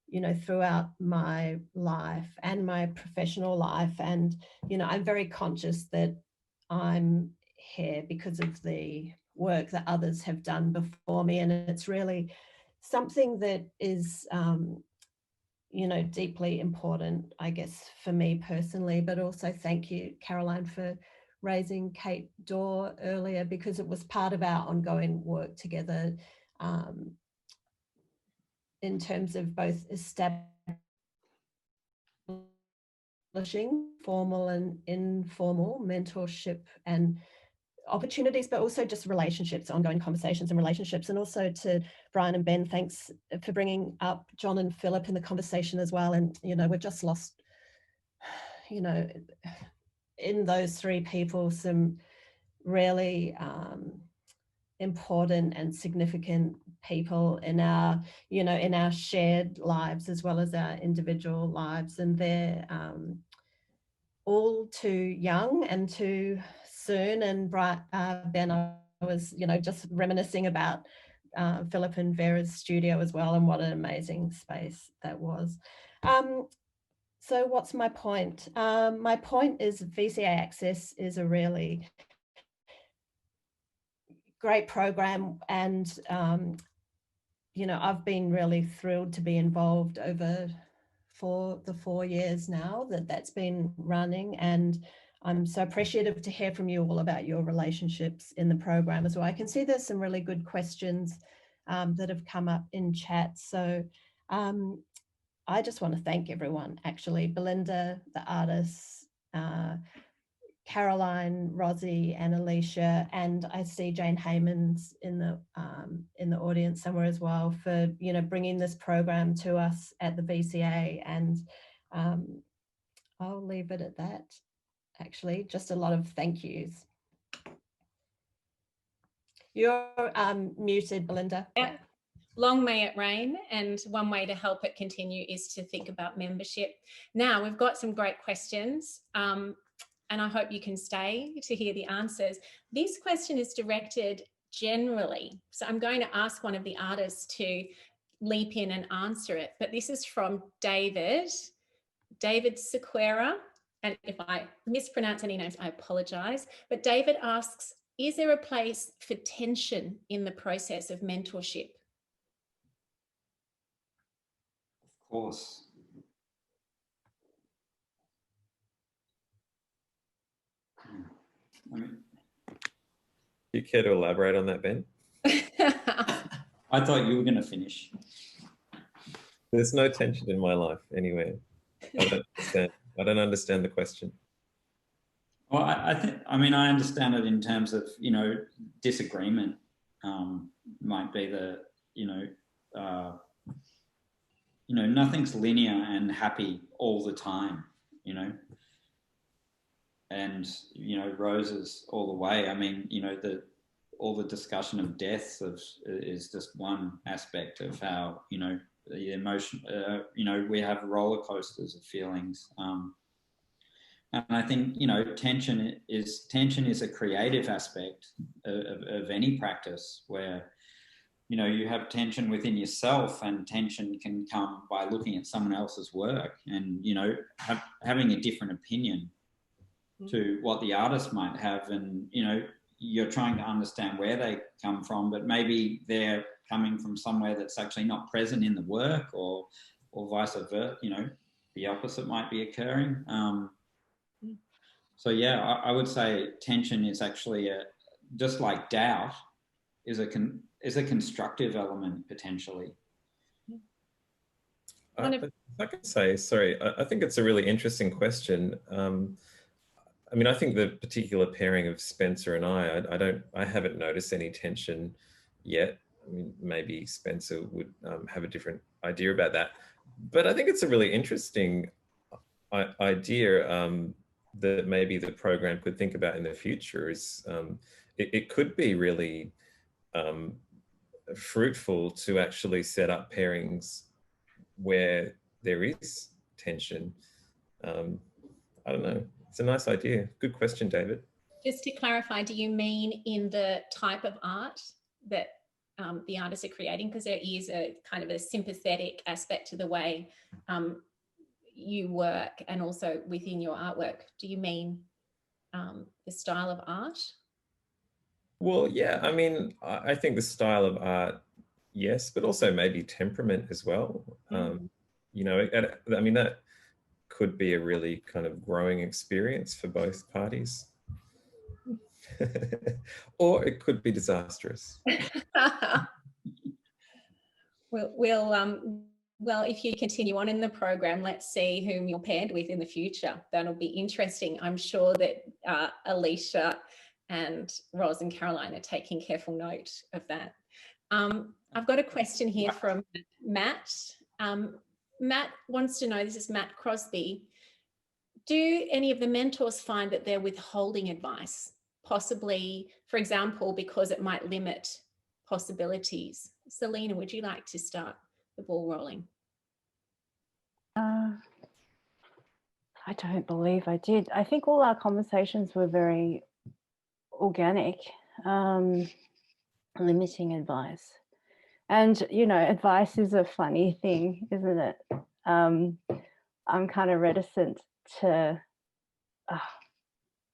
you know, throughout my life and my professional life. And, you know, I'm very conscious that I'm here because of the work that others have done before me. And it's really something that is, you know, deeply important, I guess, for me personally, but also thank you, Caroline, for raising Kate Dorr earlier, because it was part of our ongoing work together in terms of both establishing formal and informal mentorship and opportunities, but also just relationships, ongoing conversations and relationships. And also to Bryan and Ben, thanks for bringing up John and Philip in the conversation as well. And, you know, we've just lost, you know, in those three people, some really important and significant people in our, you know, in our shared lives as well as our individual lives. And they're all too young and too soon. And Ben, I was, you know, just reminiscing about Philip and Vera's studio as well, and what an amazing space that was. So what's my point? My point is VCA Access is a really great program, and you know, I've been really thrilled to be involved over for the 4 years now that's been running, and I'm so appreciative to hear from you all about your relationships in the program as well. I can see there's some really good questions that have come up in chat. So I just want to thank everyone, actually, Belinda, the artists, Caroline, Rosie, and Alicia, and I see Jane Hayman's in the audience somewhere as well, for, you know, bringing this program to us at the VCA. And I'll leave it at that. Actually, just a lot of thank yous. You're muted, Belinda. Yeah. Long may it rain, and one way to help it continue is to think about membership. Now, we've got some great questions, and I hope you can stay to hear the answers. This question is directed generally, so I'm going to ask one of the artists to leap in and answer it, but this is from David Sequeira, and if I mispronounce any names, I apologize. But David asks, is there a place for tension in the process of mentorship? Of course. I mean, Do you care to elaborate on that, Ben? I thought you were going to finish. There's no tension in my life anywhere. I don't understand the question. Well, I mean, I understand it in terms of, you know, disagreement might be the, nothing's linear and happy all the time, you know, and, you know, roses all the way. I mean, you know, all the discussion of deaths is just one aspect of how, you know, the emotion, you know, we have roller coasters of feelings. And I think, you know, tension is a creative aspect of any practice where, you know, you have tension within yourself, and tension can come by looking at someone else's work and, you know, having a different opinion to what the artist might have. And, you know, you're trying to understand where they come from, but maybe they're coming from somewhere that's actually not present in the work, or vice versa, you know, the opposite might be occurring. So yeah, I would say tension is actually just like doubt is a constructive element potentially. If I can say, sorry, I think it's a really interesting question. I mean, I think the particular pairing of Spencer and I haven't noticed any tension yet. I mean, maybe Spencer would have a different idea about that, but I think it's a really interesting idea that maybe the program could think about in the future. Is it could be really fruitful to actually set up pairings where there is tension. I don't know. It's a nice idea. Good question, David. Just to clarify, do you mean in the type of art that the artists are creating? Because there is a kind of a sympathetic aspect to the way you work, and also within your artwork. Do you mean the style of art? Well, yeah, I mean, I think the style of art, yes, but also maybe temperament as well. You know, I mean, that could be a really kind of growing experience for both parties. Or it could be disastrous. Well, if you continue on in the program, let's see whom you're paired with in the future. That'll be interesting. I'm sure that Alicia and Ros and Caroline are taking careful note of that. I've got a question here from Matt. Matt wants to know, this is Matt Crosby, do any of the mentors find that they're withholding advice? Possibly, for example, because it might limit possibilities. Selina, would you like to start the ball rolling? I don't believe I did. I think all our conversations were very organic, limiting advice. And, you know, advice is a funny thing, isn't it? I'm kind of reticent to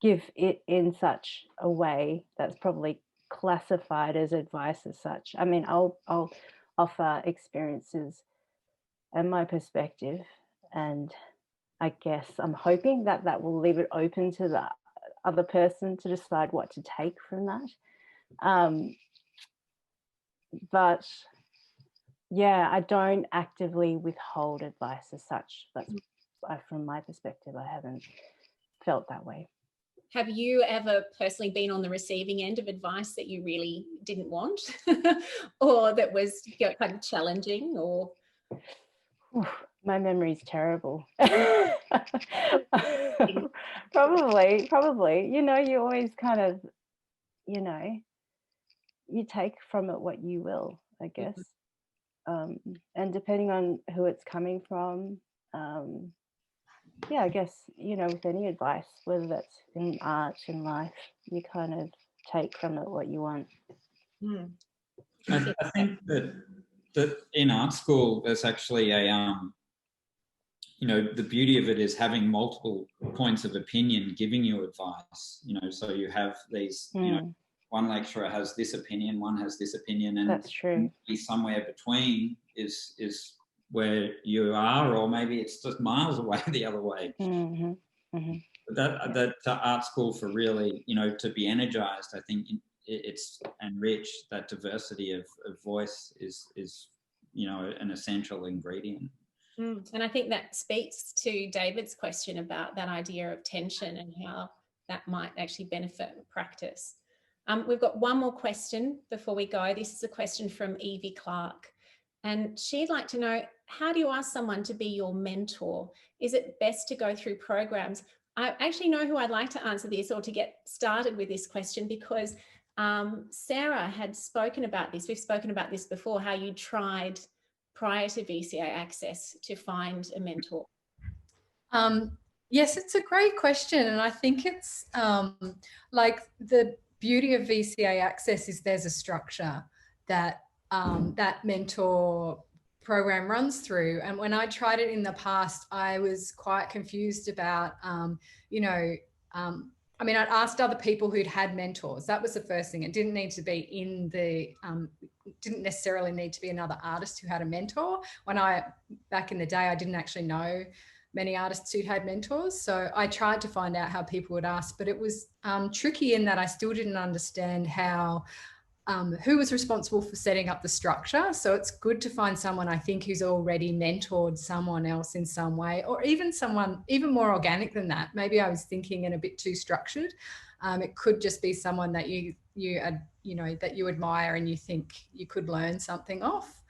give it in such a way that's probably classified as advice as such. I mean, I'll offer experiences and my perspective, and I guess I'm hoping that that will leave it open to the other person to decide what to take from that. But yeah, I don't actively withhold advice as such. That's from my perspective, I haven't felt that way. Have you ever personally been on the receiving end of advice that you really didn't want or that was kind of challenging? Or my memory is terrible. Probably. You know, you always kind of, you know, you take from it what you will, I guess. And depending on who it's coming from, yeah, I guess, you know, with any advice, whether that's in art, in life, you kind of take from it what you want. I think that in art school, there's actually a, you know, the beauty of it is having multiple points of opinion giving you advice, you know, so you have these, you know, one lecturer has this opinion, one has this opinion, and that's true. Somewhere between is where you are, or maybe it's just miles away the other way. That art school, for really, you know, to be energized, I think it's enriched. That diversity of voice is, you know, an essential ingredient. And I think that speaks to David's question about that idea of tension and how that might actually benefit practice. We've got one more question before we go. This is a question from Evie Clark. And she'd like to know, how do you ask someone to be your mentor? Is it best to go through programs? I actually know who I'd like to answer this, or to get started with this question, because Sarah had spoken about this. We've spoken about this before, how you tried prior to VCA Access to find a mentor. Yes, it's a great question. And I think it's like the beauty of VCA Access is there's a structure that that mentor program runs through. And when I tried it in the past, I was quite confused about, you know, I mean, I'd asked other people who'd had mentors. That was the first thing. It didn't need to be in the, didn't necessarily need to be another artist who had a mentor. Back in the day, I didn't actually know many artists who'd had mentors. So I tried to find out how people would ask, but it was tricky in that I still didn't understand how, who was responsible for setting up the structure. So it's good to find someone, I think, who's already mentored someone else in some way, or even someone even more organic than that. Maybe I was thinking in a bit too structured. It could just be someone that you know, that you admire and you think you could learn something off.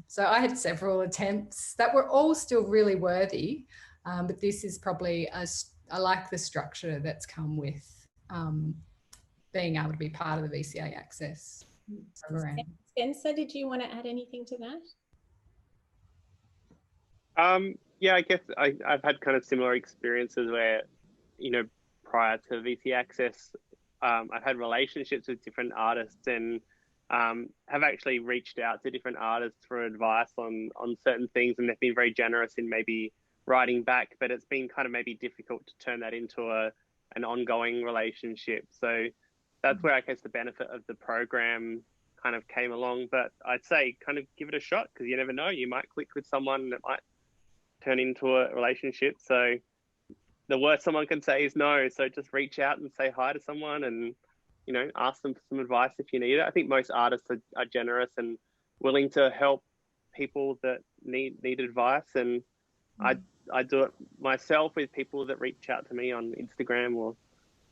So I had several attempts that were all still really worthy, but this is probably, I like the structure that's come with being able to be part of the VCA Access program. Spencer, did you want to add anything to that? Yeah, I guess I've had kind of similar experiences where, you know, prior to VCA Access, I've had relationships with different artists and have actually reached out to different artists for advice on certain things, and they've been very generous in maybe writing back, but it's been kind of maybe difficult to turn that into an ongoing relationship. So that's where I guess the benefit of the program kind of came along. But I'd say kind of give it a shot, because you never know, you might click with someone and it might turn into a relationship. So the worst someone can say is no. So just reach out and say hi to someone and, you know, ask them for some advice if you need it. I think most artists are generous and willing to help people that need advice. And I do it myself with people that reach out to me on Instagram or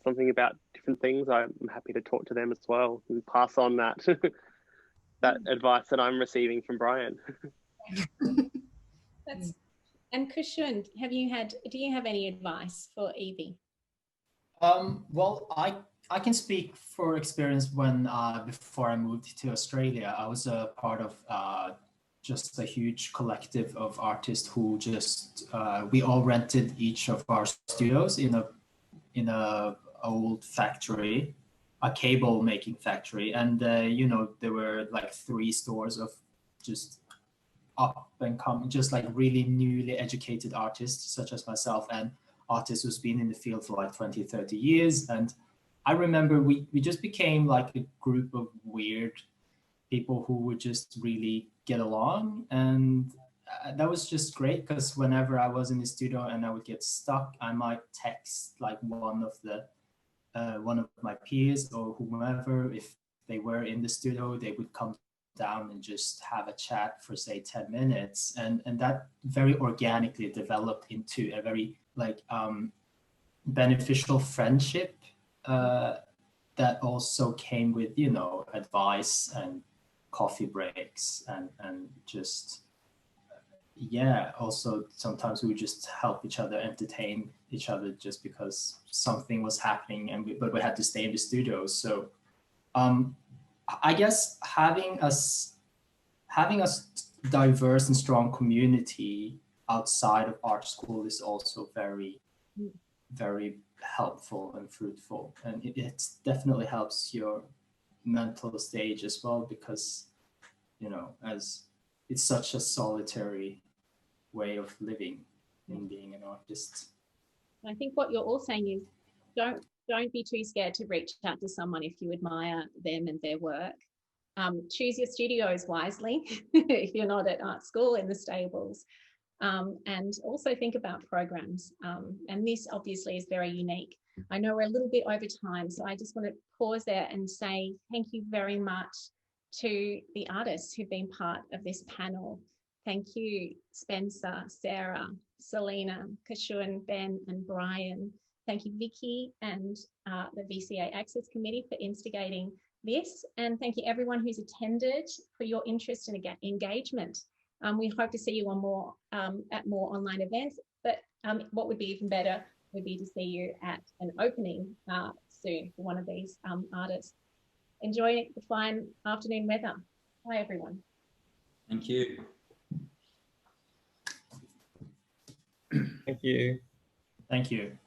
something about different things. I'm happy to talk to them as well and pass on that that advice that I'm receiving from Bryan. And Kachun, do you have any advice for Evie? Well, I can speak for experience when before I moved to Australia. I was a part of just a huge collective of artists who just we all rented each of our studios in a old factory a cable making factory, and you know, there were like 3 stores of just up and coming, just like really newly educated artists such as myself, and artists who's been in the field for like 20-30 years. And I remember we just became like a group of weird people who would just really get along, and that was just great, because whenever I was in the studio and I would get stuck, I might text like one of my peers or whomever. If they were in the studio, they would come down and just have a chat for say 10 minutes, and that very organically developed into a very like beneficial friendship that also came with, you know, advice and coffee breaks and just yeah, also sometimes we would just help each other, entertain each other just because something was happening, and but we had to stay in the studio. So I guess having a diverse and strong community outside of art school is also very, very helpful and fruitful, and it definitely helps your mental stage as well, because, you know, as it's such a solitary way of living in being an artist. I think what you're all saying is don't be too scared to reach out to someone if you admire them and their work. Choose your studios wisely if you're not at art school in the stables, and also think about programs. And this obviously is very unique. I know we're a little bit over time, so I just want to pause there and say thank you very much to the artists who've been part of this panel. Thank you, Spencer, Sarah, Selina, Kachun, Ben, and Bryan. Thank you, Vicky, and the VCA Access Committee for instigating this. And thank you everyone who's attended for your interest and engagement. We hope to see you on more at more online events, but what would be even better would be to see you at an opening soon for one of these artists. Enjoy the fine afternoon weather. Bye, everyone. Thank you. Thank you. Thank you.